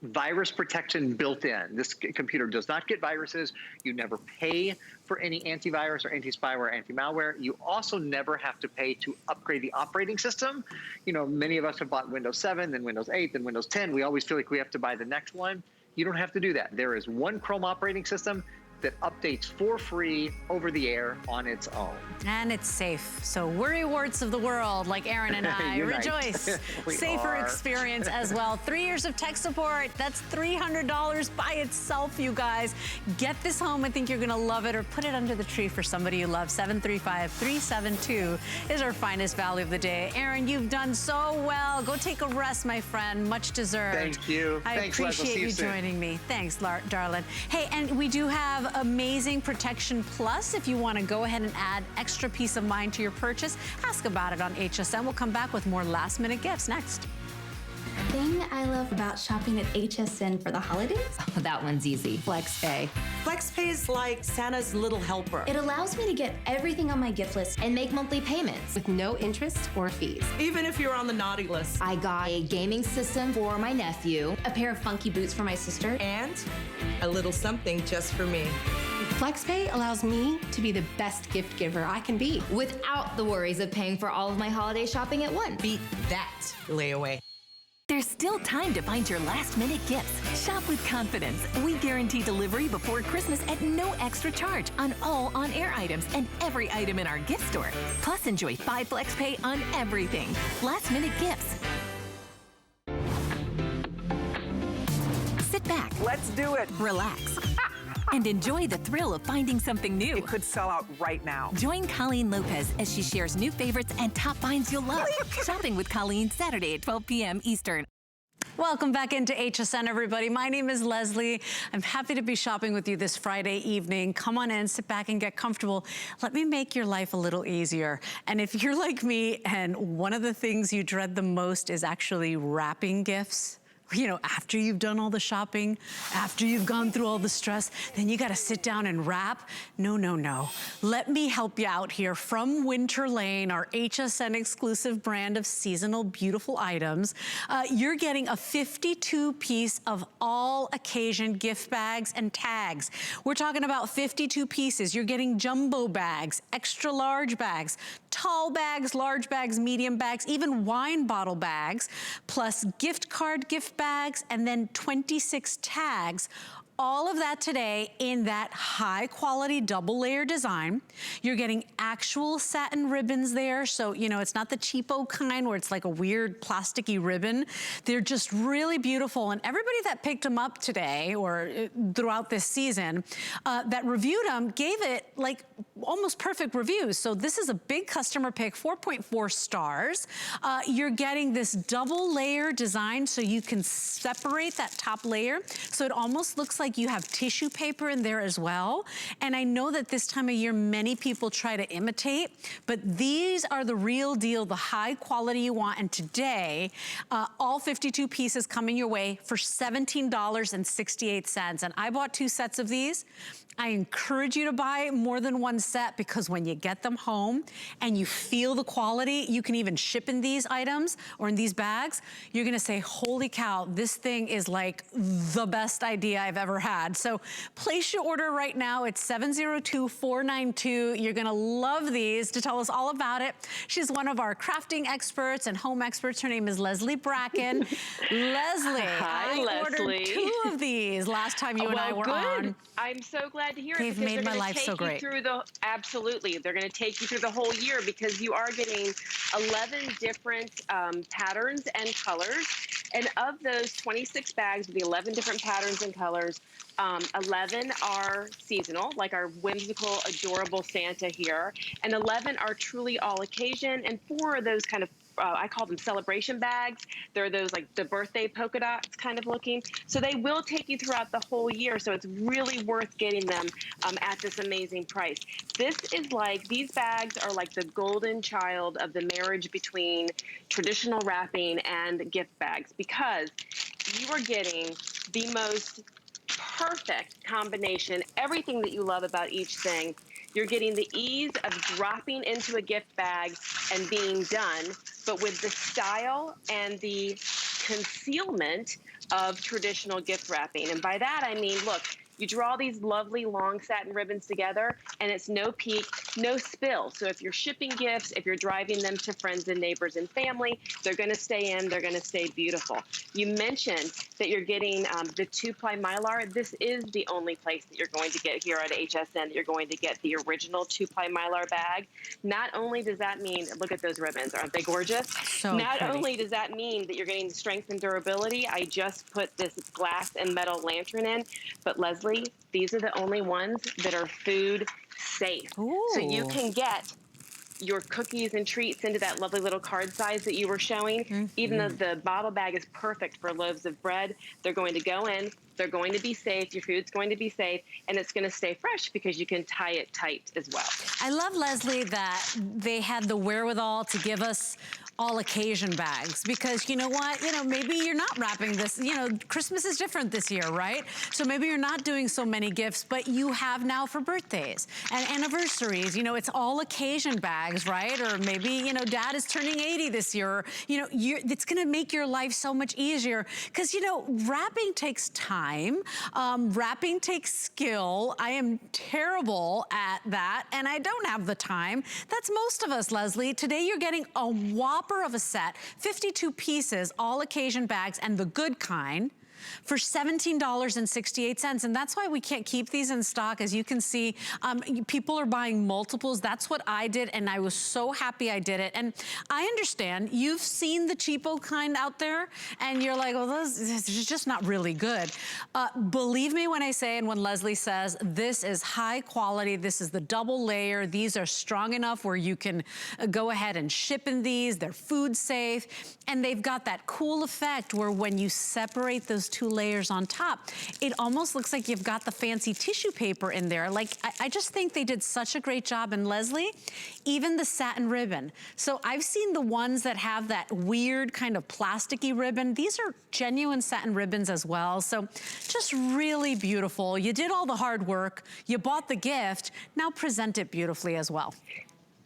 virus protection built in. This computer does not get viruses. You never pay for any antivirus or anti-spyware, anti-malware. You also never have to pay to upgrade the operating system. You know, many of us have bought Windows 7, then Windows 8, then Windows 10. We always feel like we have to buy the next one. You don't have to do that. There is one Chrome operating system that updates for free over the air on its own. And it's safe. So worry warts of the world, like Aaron and I, rejoice. Safer experience as well. 3 years of tech support, that's $300 by itself, you guys. Get this home, I think you're gonna love it, or put it under the tree for somebody you love. 735-372 is our finest value of the day. Aaron, you've done so well. Go take a rest, my friend, much deserved. Thank you. Thanks, appreciate you joining me. Thanks, darling. Hey, and we do have amazing Protection Plus. If you want to go ahead and add extra peace of mind to your purchase, ask about it on HSN. We'll come back with more last-minute gifts next. The thing I love about shopping at HSN for the holidays? Oh, that one's easy. FlexPay. FlexPay is like Santa's little helper. It allows me to get everything on my gift list and make monthly payments with no interest or fees. Even if you're on the naughty list. I got a gaming system for my nephew, a pair of funky boots for my sister, and a little something just for me. FlexPay allows me to be the best gift giver I can be without the worries of paying for all of my holiday shopping at once. Beat that layaway. There's still time to find your last-minute gifts. Shop with confidence. We guarantee delivery before Christmas at no extra charge on all on-air items and every item in our gift store. Plus, enjoy 5 FlexPay on everything. Last-minute gifts. Sit back. Let's do it. Relax. And enjoy the thrill of finding something new. It could sell out right now. Join Colleen Lopez as she shares new favorites and top finds you'll love. Shopping with Colleen, Saturday at 12 p.m. Eastern. Welcome back into HSN, everybody. My name is Leslie. I'm happy to be shopping with you this Friday evening. Come on in, sit back and get comfortable. Let me make your life a little easier. And if you're like me and one of the things you dread the most is actually wrapping gifts, you know, after you've done all the shopping, after you've gone through all the stress, then you gotta sit down and wrap. No, no, no. Let me help you out here. From Winter Lane, our HSN exclusive brand of seasonal beautiful items, you're getting a 52-piece of all occasion gift bags and tags. We're talking about 52 pieces. You're getting jumbo bags, extra large bags, tall bags, large bags, medium bags, even wine bottle bags, plus gift card gift bags, and then 26 tags. All of that today in that high quality double layer design. You're getting actual satin ribbons there. So, you know, it's not the cheapo kind where it's like a weird plasticky ribbon. They're just really beautiful. And everybody that picked them up today or throughout this season that reviewed them gave it like almost perfect reviews. So this is a big customer pick, 4.4 stars. You're getting this double layer design so you can separate that top layer. So it almost looks like you have tissue paper in there as well. And I know that this time of year, many people try to imitate, but these are the real deal, the high quality you want. And today, all 52 pieces coming your way for $17.68. And I bought 2 sets of these. I encourage you to buy more than 1 set because when you get them home and you feel the quality, you can even ship in these items or in these bags, you're gonna say, holy cow, this thing is like the best idea I've ever had. So place your order right now. It's 702-492. You're gonna love these. To tell us all about it, she's one of our crafting experts and home experts. Her name is Leslie Bracken. Leslie, I ordered 2 of these last time you and I were on. I'm so glad to hear it. They've made my life so great. Absolutely. They're going to take you through the whole year because you are getting 11 different patterns and colors. And of those 26 bags with the 11 different patterns and colors, 11 are seasonal, like our whimsical, adorable Santa here. And 11 are truly all occasion. And 4 of those kind of I call them celebration bags. They're those like the birthday polka dots kind of looking. So they will take you throughout the whole year. So it's really worth getting them at this amazing price. This is like, these bags are like the golden child of the marriage between traditional wrapping and gift bags because you are getting the most perfect combination, everything that you love about each thing. You're getting the ease of dropping into a gift bag and being done, but with the style and the concealment of traditional gift wrapping. And by that, I mean, look, you draw these lovely long satin ribbons together and it's no peek, no spill. So if you're shipping gifts, if you're driving them to friends and neighbors and family, they're gonna stay in, they're gonna stay beautiful. You mentioned that you're getting the 2-ply Mylar. This is the only place that you're going to get here at HSN that you're going to get the original 2-ply Mylar bag. Not only does that mean, look at those ribbons, aren't they gorgeous? So Not pretty. only does that mean that you're getting the strength and durability, I just put this glass and metal lantern in, but Leslie, these are the only ones that are food safe. Ooh. So you can get your cookies and treats into that lovely little card size that you were showing. Even though the bottle bag is perfect for loaves of bread, they're going to go in, they're going to be safe, your food's going to be safe, and it's going to stay fresh because you can tie it tight as well. I love, Leslie, that they had the wherewithal to give us all occasion bags because you know what, maybe you're not wrapping this, Christmas is different this year, right? So maybe you're not doing so many gifts, but you have now for birthdays and anniversaries, it's all occasion bags, right? Or maybe, dad is turning 80 this year, or, it's gonna make your life so much easier because, wrapping takes time, wrapping takes skill. I am terrible at that and I don't have the time. That's most of us, Leslie. Today you're getting a whopper of a set, 52 pieces, all occasion bags, and the good kind. for $17.68. And that's why we can't keep these in stock. As you can see, people are buying multiples. That's what I did, and I was so happy I did it. And I understand you've seen the cheapo kind out there, and you're like, well, this is just not really good. Believe me when I say, and when Leslie says, this is high quality, this is the double layer, these are strong enough where you can go ahead and ship in these, they're food safe, and they've got that cool effect where when you separate those two layers on top, it almost looks like you've got the fancy tissue paper in there. Like, I just think they did such a great job. And Leslie, even the satin ribbon. So I've seen the ones that have that weird kind of plasticky ribbon. These are genuine satin ribbons as well. So just really beautiful. You did all the hard work. You bought the gift. Now present it beautifully as well.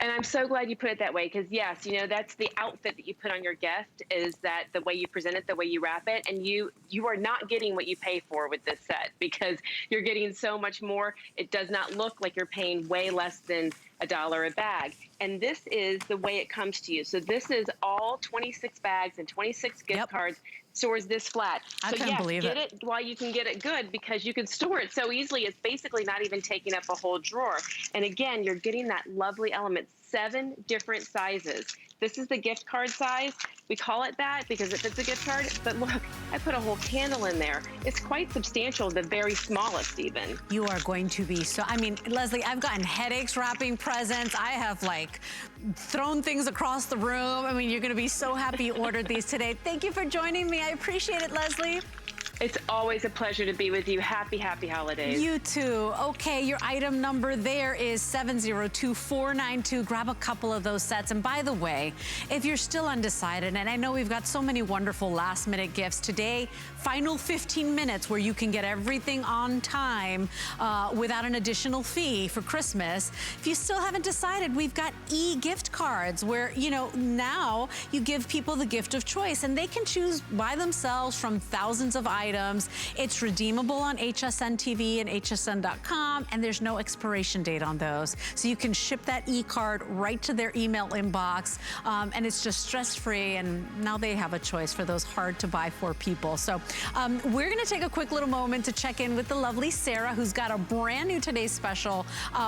And I'm so glad you put it that way, because yes, you know, that's the outfit that you put on your gift, is that the way you present it, the way you wrap it, and you are not getting what you pay for with this set, because you're getting so much more. It does not look like you're paying way less than $1 a bag. And this is the way it comes to you. So this is all 26 bags and 26 gift cards. Stores this flat. I so couldn't believe get it while you can get it good, because you can store it so easily. It's basically not even taking up a whole drawer. And again, you're getting that lovely element, 7 different sizes. This is the gift card size. We call it that because it fits a gift card, but look, I put a whole candle in there. It's quite substantial, the very smallest even. You are going to be so, I mean, Leslie, I've gotten headaches wrapping presents. I have like thrown things across the room. I mean, you're gonna be so happy you ordered these today. Thank you for joining me. I appreciate it, Leslie. It's always a pleasure to be with you. Happy, happy holidays. You too. Okay, your item number there is 702492. Grab a couple of those sets. And by the way, if you're still undecided, and I know we've got so many wonderful last minute gifts today, final 15 minutes where you can get everything on time without an additional fee for Christmas. If you still haven't decided, we've got e-gift cards where, you know, now you give people the gift of choice and they can choose by themselves from thousands of items. It's redeemable on HSN TV and hsn.com, and there's no expiration date on those. So you can ship that e-card right to their email inbox, and it's just stress-free, and now they have a choice for those hard-to-buy for people. So we're gonna take a quick little moment to check in with the lovely Sarah, who's got a brand new Today's Special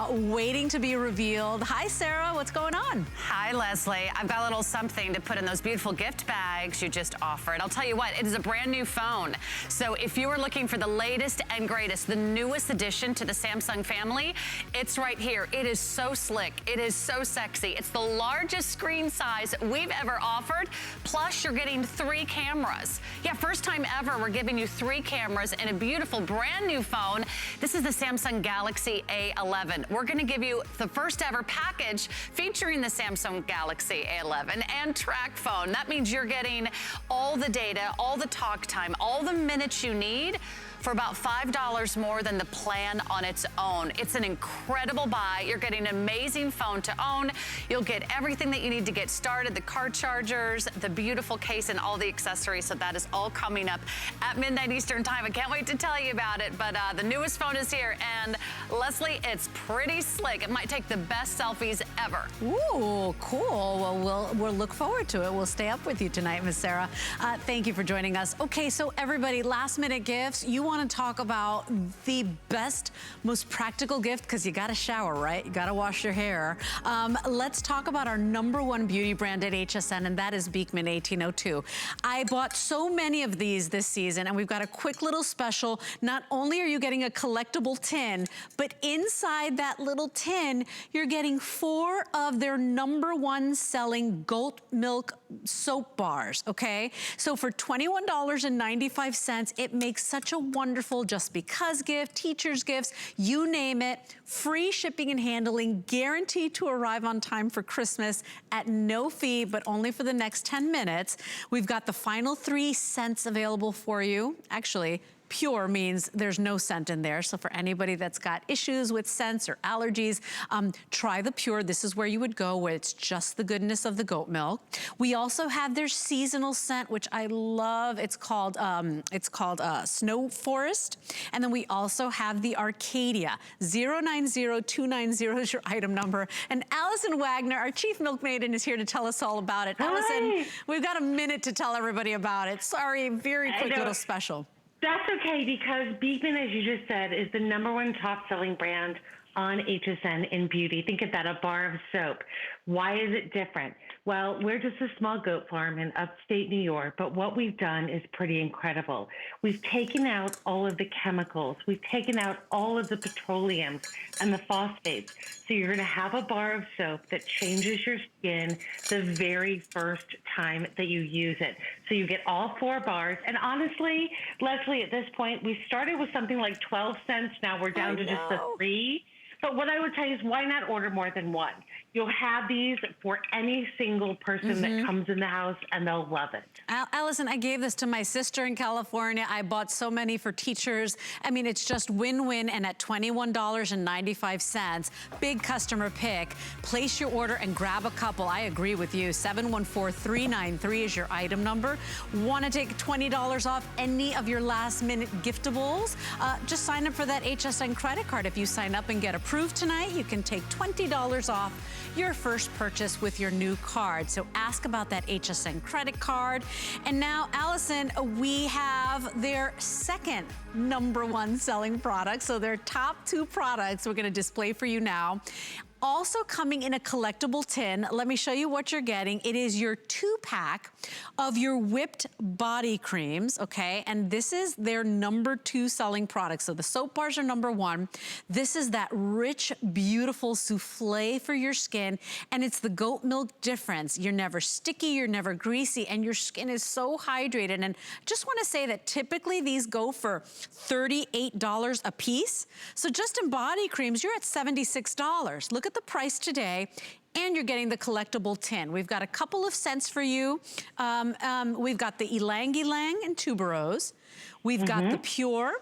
waiting to be revealed. Hi, Sarah, what's going on? Hi, Leslie. I've got a little something to put in those beautiful gift bags you just offered. I'll tell you what, it is a brand new phone. So if you are looking for the latest and greatest, the newest addition to the Samsung family, it's right here. It is so slick. It is so sexy. It's the largest screen size we've ever offered. Plus, you're getting 3 cameras. Yeah, first time ever, we're giving you 3 cameras in a beautiful brand new phone. This is the Samsung Galaxy A11. We're going to give you the first ever package featuring the Samsung Galaxy A11 and track phone. That means you're getting all the data, all the talk time, all the minutes you need for about $5 more than the plan on its own. It's an incredible buy. You're getting an amazing phone to own. You'll get everything that you need to get started, the car chargers, the beautiful case, and all the accessories. So that is all coming up at midnight Eastern time. I can't wait to tell you about it, but the newest phone is here. And Leslie, it's pretty slick. It might take the best selfies ever. Ooh, cool. Well, we'll look forward to it. We'll stay up with you tonight, Miss Sarah. Thank you for joining us. Okay, so everybody, last minute gifts. You want to talk about the best, most practical gift, because you got to shower, right? You got to wash your hair. Let's talk about our #1 beauty brand at HSN, and that is Beekman 1802. I bought so many of these this season, and we've got a quick little special. Not only are you getting a collectible tin, but inside that little tin, you're getting 4 of their #1 selling goat milk soap bars, okay? So for $21.95, it makes such a wonderful just because gift, teacher's gifts, you name it. Free shipping and handling, guaranteed to arrive on time for Christmas at no fee, but only for the next 10 minutes. We've got the final 3 scents available for you. Actually, pure means there's no scent in there. So for anybody that's got issues with scents or allergies, try the pure. This is where you would go, where it's just the goodness of the goat milk. We also have their seasonal scent, which I love. It's called Snow Forest. And then we also have the Arcadia. 090290 is your item number. And Allison Wagner, our chief milkmaiden, is here to tell us all about it. Allison, we've got a minute to tell everybody about it. Sorry, very quick little special. That's okay, because Beekman, as you just said, is the #1 top-selling brand on HSN in beauty. Think of that, a bar of soap. Why is it different? Well, we're just a small goat farm in upstate New York, but what we've done is pretty incredible. We've taken out all of the chemicals. We've taken out all of the petroleums and the phosphates. So you're going to have a bar of soap that changes your skin the very first time that you use it. So you get all 4 bars. And honestly, Leslie, at this point, we started with something like 12 cents. Now we're down to just the 3. But what I would tell you is, why not order more than 1? You'll have these for any single person that comes in the house, and they'll love it. Allison, I gave this to my sister in California. I bought so many for teachers. I mean, it's just win-win, and at $21.95, big customer pick. Place your order and grab a couple. I agree with you. 714393 is your item number. Want to take $20 off any of your last-minute giftables? Just sign up for that HSN credit card. If you sign up and get approved tonight, you can take $20 off your first purchase with your new card. So ask about that HSN credit card. And now, Allison, we have their second #1 selling product. So their top 2 products we're going to display for you now. Also coming in a collectible tin. Let me show you what you're getting. It is your 2-pack of your whipped body creams, okay? And this is their #2 selling product. So the soap bars are #1. This is that rich, beautiful souffle for your skin, and it's the goat milk difference. You're never sticky, you're never greasy, and your skin is so hydrated. And just want to say that typically these go for $38 a piece. So just in body creams, you're at $76. Look at the price today, and you're getting the collectible tin. We've got a couple of scents for you. We've got the Ylang Ylang and Tuberose. We've got the Pure.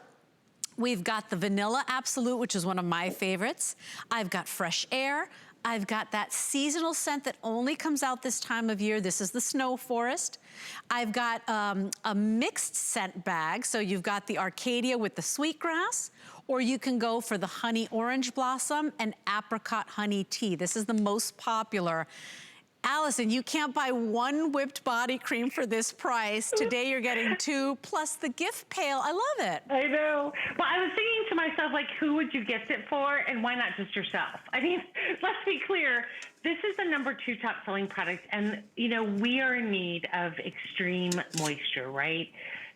We've got the Vanilla Absolute, which is one of my favorites. I've got Fresh Air. I've got that seasonal scent that only comes out this time of year. This is the Snow Forest. I've got a mixed scent bag. So you've got the Arcadia with the Sweetgrass, or you can go for the Honey Orange Blossom and Apricot Honey Tea. This is the most popular. Allison, you can't buy 1 whipped body cream for this price. Today you're getting 2 plus the gift pail. I love it. I know. Well, I was thinking to myself, like, who would you gift it for, and why not just yourself? I mean, let's be clear. This is the #2 top selling product, and, you know, we are in need of extreme moisture, right?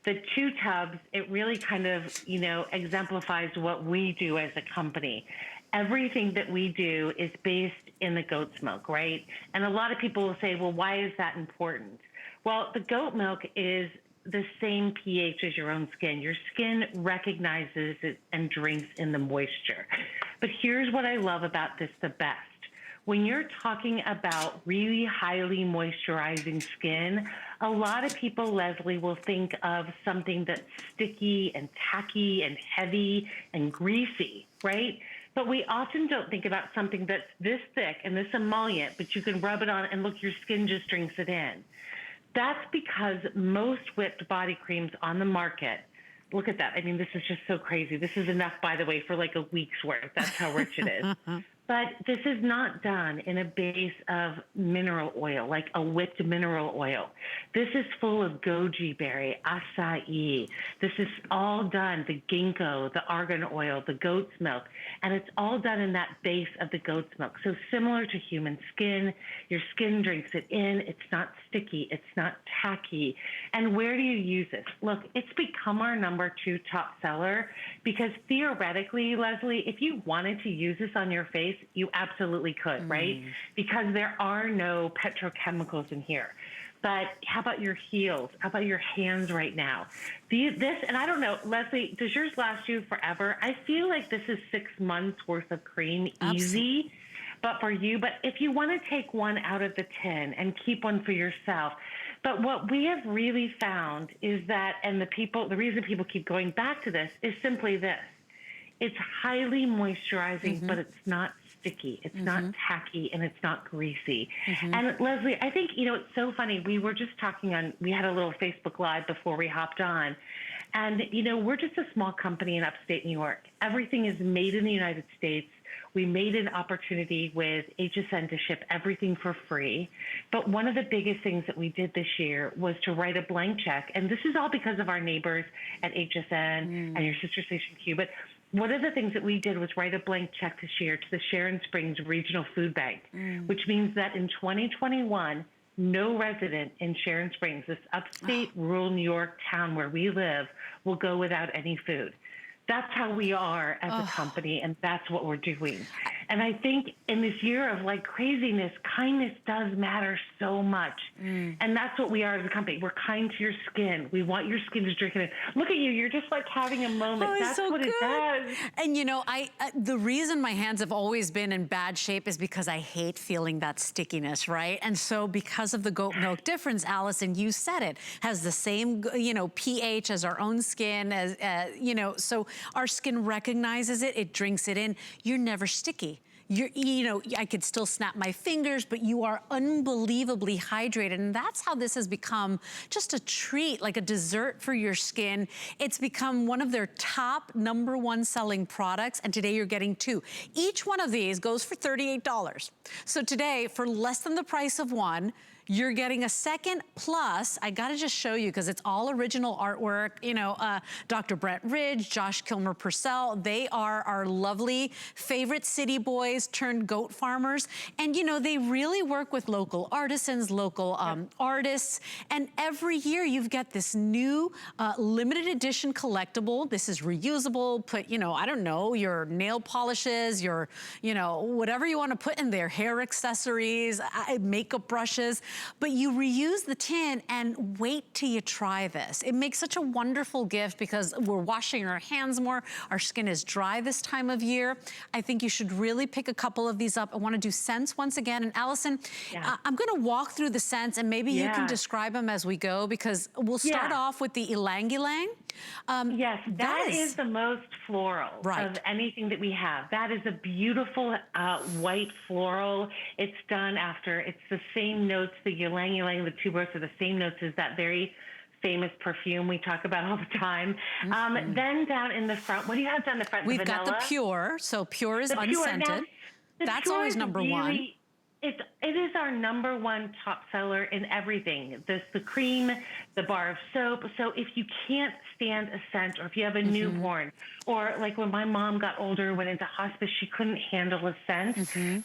The 2 tubs, it really kind of, you know, exemplifies what we do as a company. Everything that we do is based in the goat's milk, right? And a lot of people will say, well, why is that important? Well, the goat milk is the same pH as your own skin. Your skin recognizes it and drinks in the moisture. But here's what I love about this the best. When you're talking about really highly moisturizing skin, a lot of people, Leslie, will think of something that's sticky and tacky and heavy and greasy, right? But we often don't think about something that's this thick and this emollient, but you can rub it on and look, your skin just drinks it in. That's because most whipped body creams on the market, look at that. I mean, this is just so crazy. This is enough, by the way, for like a week's worth. That's how rich it is. But this is not done in a base of mineral oil, like a whipped mineral oil. This is full of goji berry, acai. This is all done, the ginkgo, the argan oil, the goat's milk, and it's all done in that base of the goat's milk. So similar to human skin, your skin drinks it in. It's not sticky. It's not tacky. And where do you use this? Look, it's become our #2 top seller because theoretically, Leslie, if you wanted to use this on your face, you absolutely could, right? Because there are no petrochemicals in here. But how about your heels? How about your hands right now? This, and I don't know, Leslie, does yours last you forever? I feel like this is 6 months worth of cream, easy. But for you, but if you want to take one out of the tin and keep one for yourself. But what we have really found is that, and the reason people keep going back to this is simply this. It's highly moisturizing, but it's not sticky. It's not tacky, and it's not greasy. And Leslie, I think, you know, it's so funny. We were just talking we had a little Facebook Live before we hopped on, And, you know, we're just a small company in upstate New York. Everything is made in the United States. We made an opportunity with HSN to ship everything for free. But one of the biggest things that we did this year was to write a blank check. And this is all because of our neighbors at HSN and your sister station Q. But one of the things that we did was write a blank check this year to the Sharon Springs Regional Food Bank, which means that in 2021, no resident in Sharon Springs, this upstate rural New York town where we live, will go without any food. That's how we are as a company, and that's what we're doing. And I think in this year of like craziness, kindness does matter so much. And that's what we are as a company. We're kind to your skin. We want your skin to drink it. Look at you. You're just like having a moment. That's so what it does. And you know, the reason my hands have always been in bad shape is because I hate feeling that stickiness, right? And so because of the goat milk difference, Allison, you said it, has the same, you know, pH as our own skin, as, you know, so our skin recognizes it, it drinks it in. You're never sticky. You know, I could still snap my fingers, but you are unbelievably hydrated. And that's how this has become just a treat, like a dessert for your skin. It's become one of their top #1 selling products. And today you're getting 2. Each one of these goes for $38. So today, for less than the price of one, you're getting a second, plus, I gotta just show you, because it's all original artwork, you know, Dr. Brent Ridge, Josh Kilmer-Purcell, they are our lovely favorite city boys turned goat farmers. And you know, they really work with local artisans, local artists, and every year you've got this new limited edition collectible. This is reusable, put, you know, I don't know, your nail polishes, your, you know, whatever you wanna put in there, hair accessories, makeup brushes. But you reuse the tin and wait till you try this. It makes such a wonderful gift because we're washing our hands more. Our skin is dry this time of year. I think you should really pick a couple of these up. I want to do scents once again. And Allison, I'm going to walk through the scents and maybe you can describe them as we go, because we'll start off with the Ylang Ylang. Yes, that is the most floral of anything that we have. That is a beautiful white floral. It's done after, it's the same notes, the Ylang Ylang, the tuberose are the same notes as that very famous perfume we talk about all the time. Then down in the front, what do you have down the front? We've got the Pure, so Pure is unscented. That's always #1. It is our #1 top seller in everything. The cream, the bar of soap. So if you can't stand a scent, or if you have a newborn, or like when my mom got older, went into hospice, she couldn't handle a scent,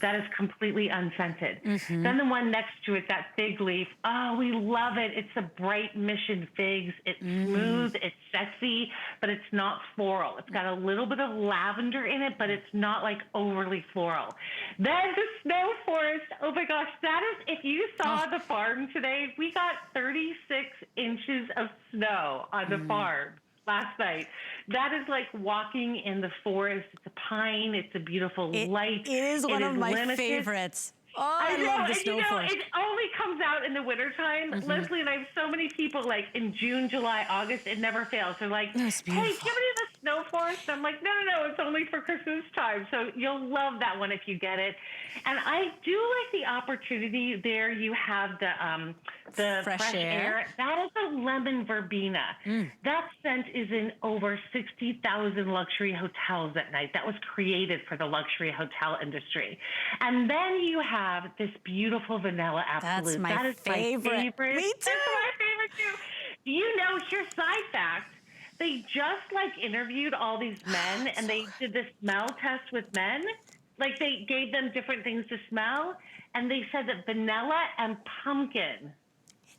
that is completely unscented. Then the one next to it, that fig leaf, oh, we love it. It's the Bright Mission figs. It's smooth, it's sexy, but it's not floral. It's got a little bit of lavender in it, but it's not like overly floral. Then the Snow Forest. Oh my gosh, that is, if you saw the farm today, we got 36 inches of snow on the farm last night. That is like walking in the forest. It's a pine, it's a beautiful light. It is one of my favorites. Oh, I love the Snow Forest. It only comes out in the wintertime. Leslie and I have so many people like in June, July, August, it never fails. They're like, hey, give me the Snow Forest. I'm like, no, it's only for Christmas time. So you'll love that one if you get it. And I do like the opportunity there. You have the fresh air. That is a lemon verbena. That scent is in over 60,000 luxury hotels at night. That was created for the luxury hotel industry. And then you have this beautiful vanilla absolute. That is my favorite. Me too. That's my favorite too. You know, here's side fact. They just like interviewed all these men and they did this smell test with men. Like they gave them different things to smell, and they said that vanilla and pumpkin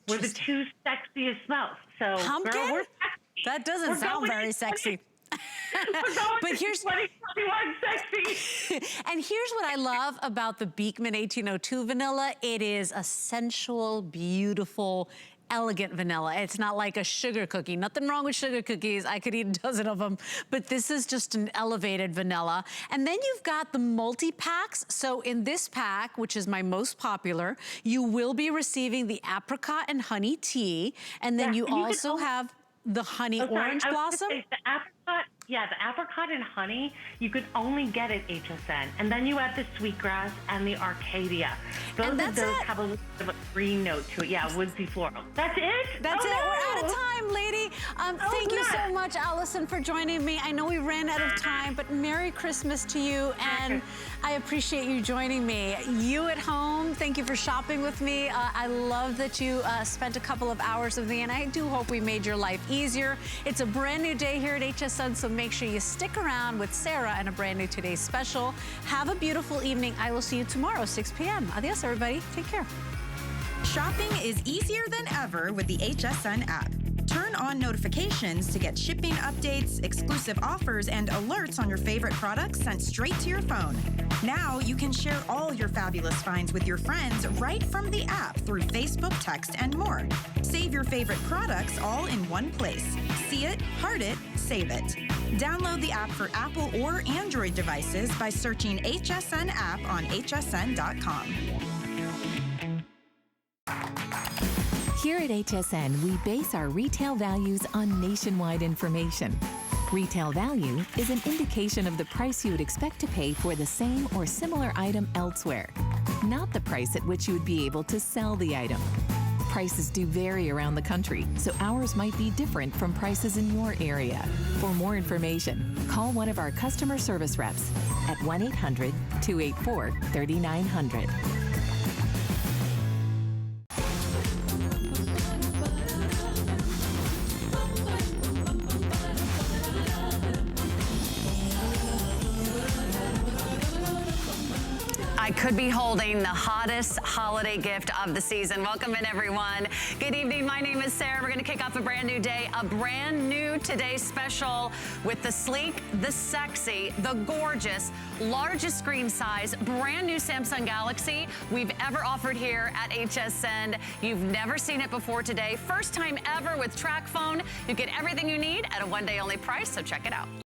were the 2 sexiest smells. So pumpkin? Girl, we're sexy. That doesn't sound very sexy. But here's 2021 sexy. And here's what I love about the Beekman 1802 vanilla. It is a sensual, beautiful, elegant vanilla. It's not like a sugar cookie. Nothing wrong with sugar cookies. I could eat a dozen of them, but this is just an elevated vanilla. And then you've got the multi-packs. So in this pack, which is my most popular, you will be receiving the apricot and honey tea. And then you also have the honey orange blossom. The apricot Yeah, the apricot and honey, you could only get at HSN. And then you add the sweetgrass and the Arcadia. Both of those have a little bit of a green note to it. Yeah, woodsy floral. That's it? That's it. We're out of time, lady. Thank you so much, Allison, for joining me. I know we ran out of time, but Merry Christmas to you, and I appreciate you joining me. You at home, thank you for shopping with me. I love that you spent a couple of hours with me, and I do hope we made your life easier. It's a brand new day here at HSN, so make sure you stick around with Sarah and a brand new Today's Special. Have a beautiful evening. I will see you tomorrow, 6 p.m. Adios, everybody. Take care. Shopping is easier than ever with the HSN app. Turn on notifications to get shipping updates, exclusive offers, and alerts on your favorite products sent straight to your phone. Now you can share all your fabulous finds with your friends right from the app through Facebook, text, and more. Save your favorite products all in one place. See it, heart it, save it. Download the app for Apple or Android devices by searching HSN app on hsn.com. Here at HSN, we base our retail values on nationwide information. Retail value is an indication of the price you would expect to pay for the same or similar item elsewhere, not the price at which you would be able to sell the item. Prices do vary around the country, so ours might be different from prices in your area. For more information, call one of our customer service reps at 1-800-284-3900. I could be holding the hottest holiday gift of the season. Welcome in, everyone. Good evening. My name is Sarah. We're going to kick off a brand new day, a brand new Today's Special with the sleek, the sexy, the gorgeous, largest screen size, brand new Samsung Galaxy we've ever offered here at HSN. You've never seen it before today. First time ever with track phone. You get everything you need at a one-day only price, so check it out.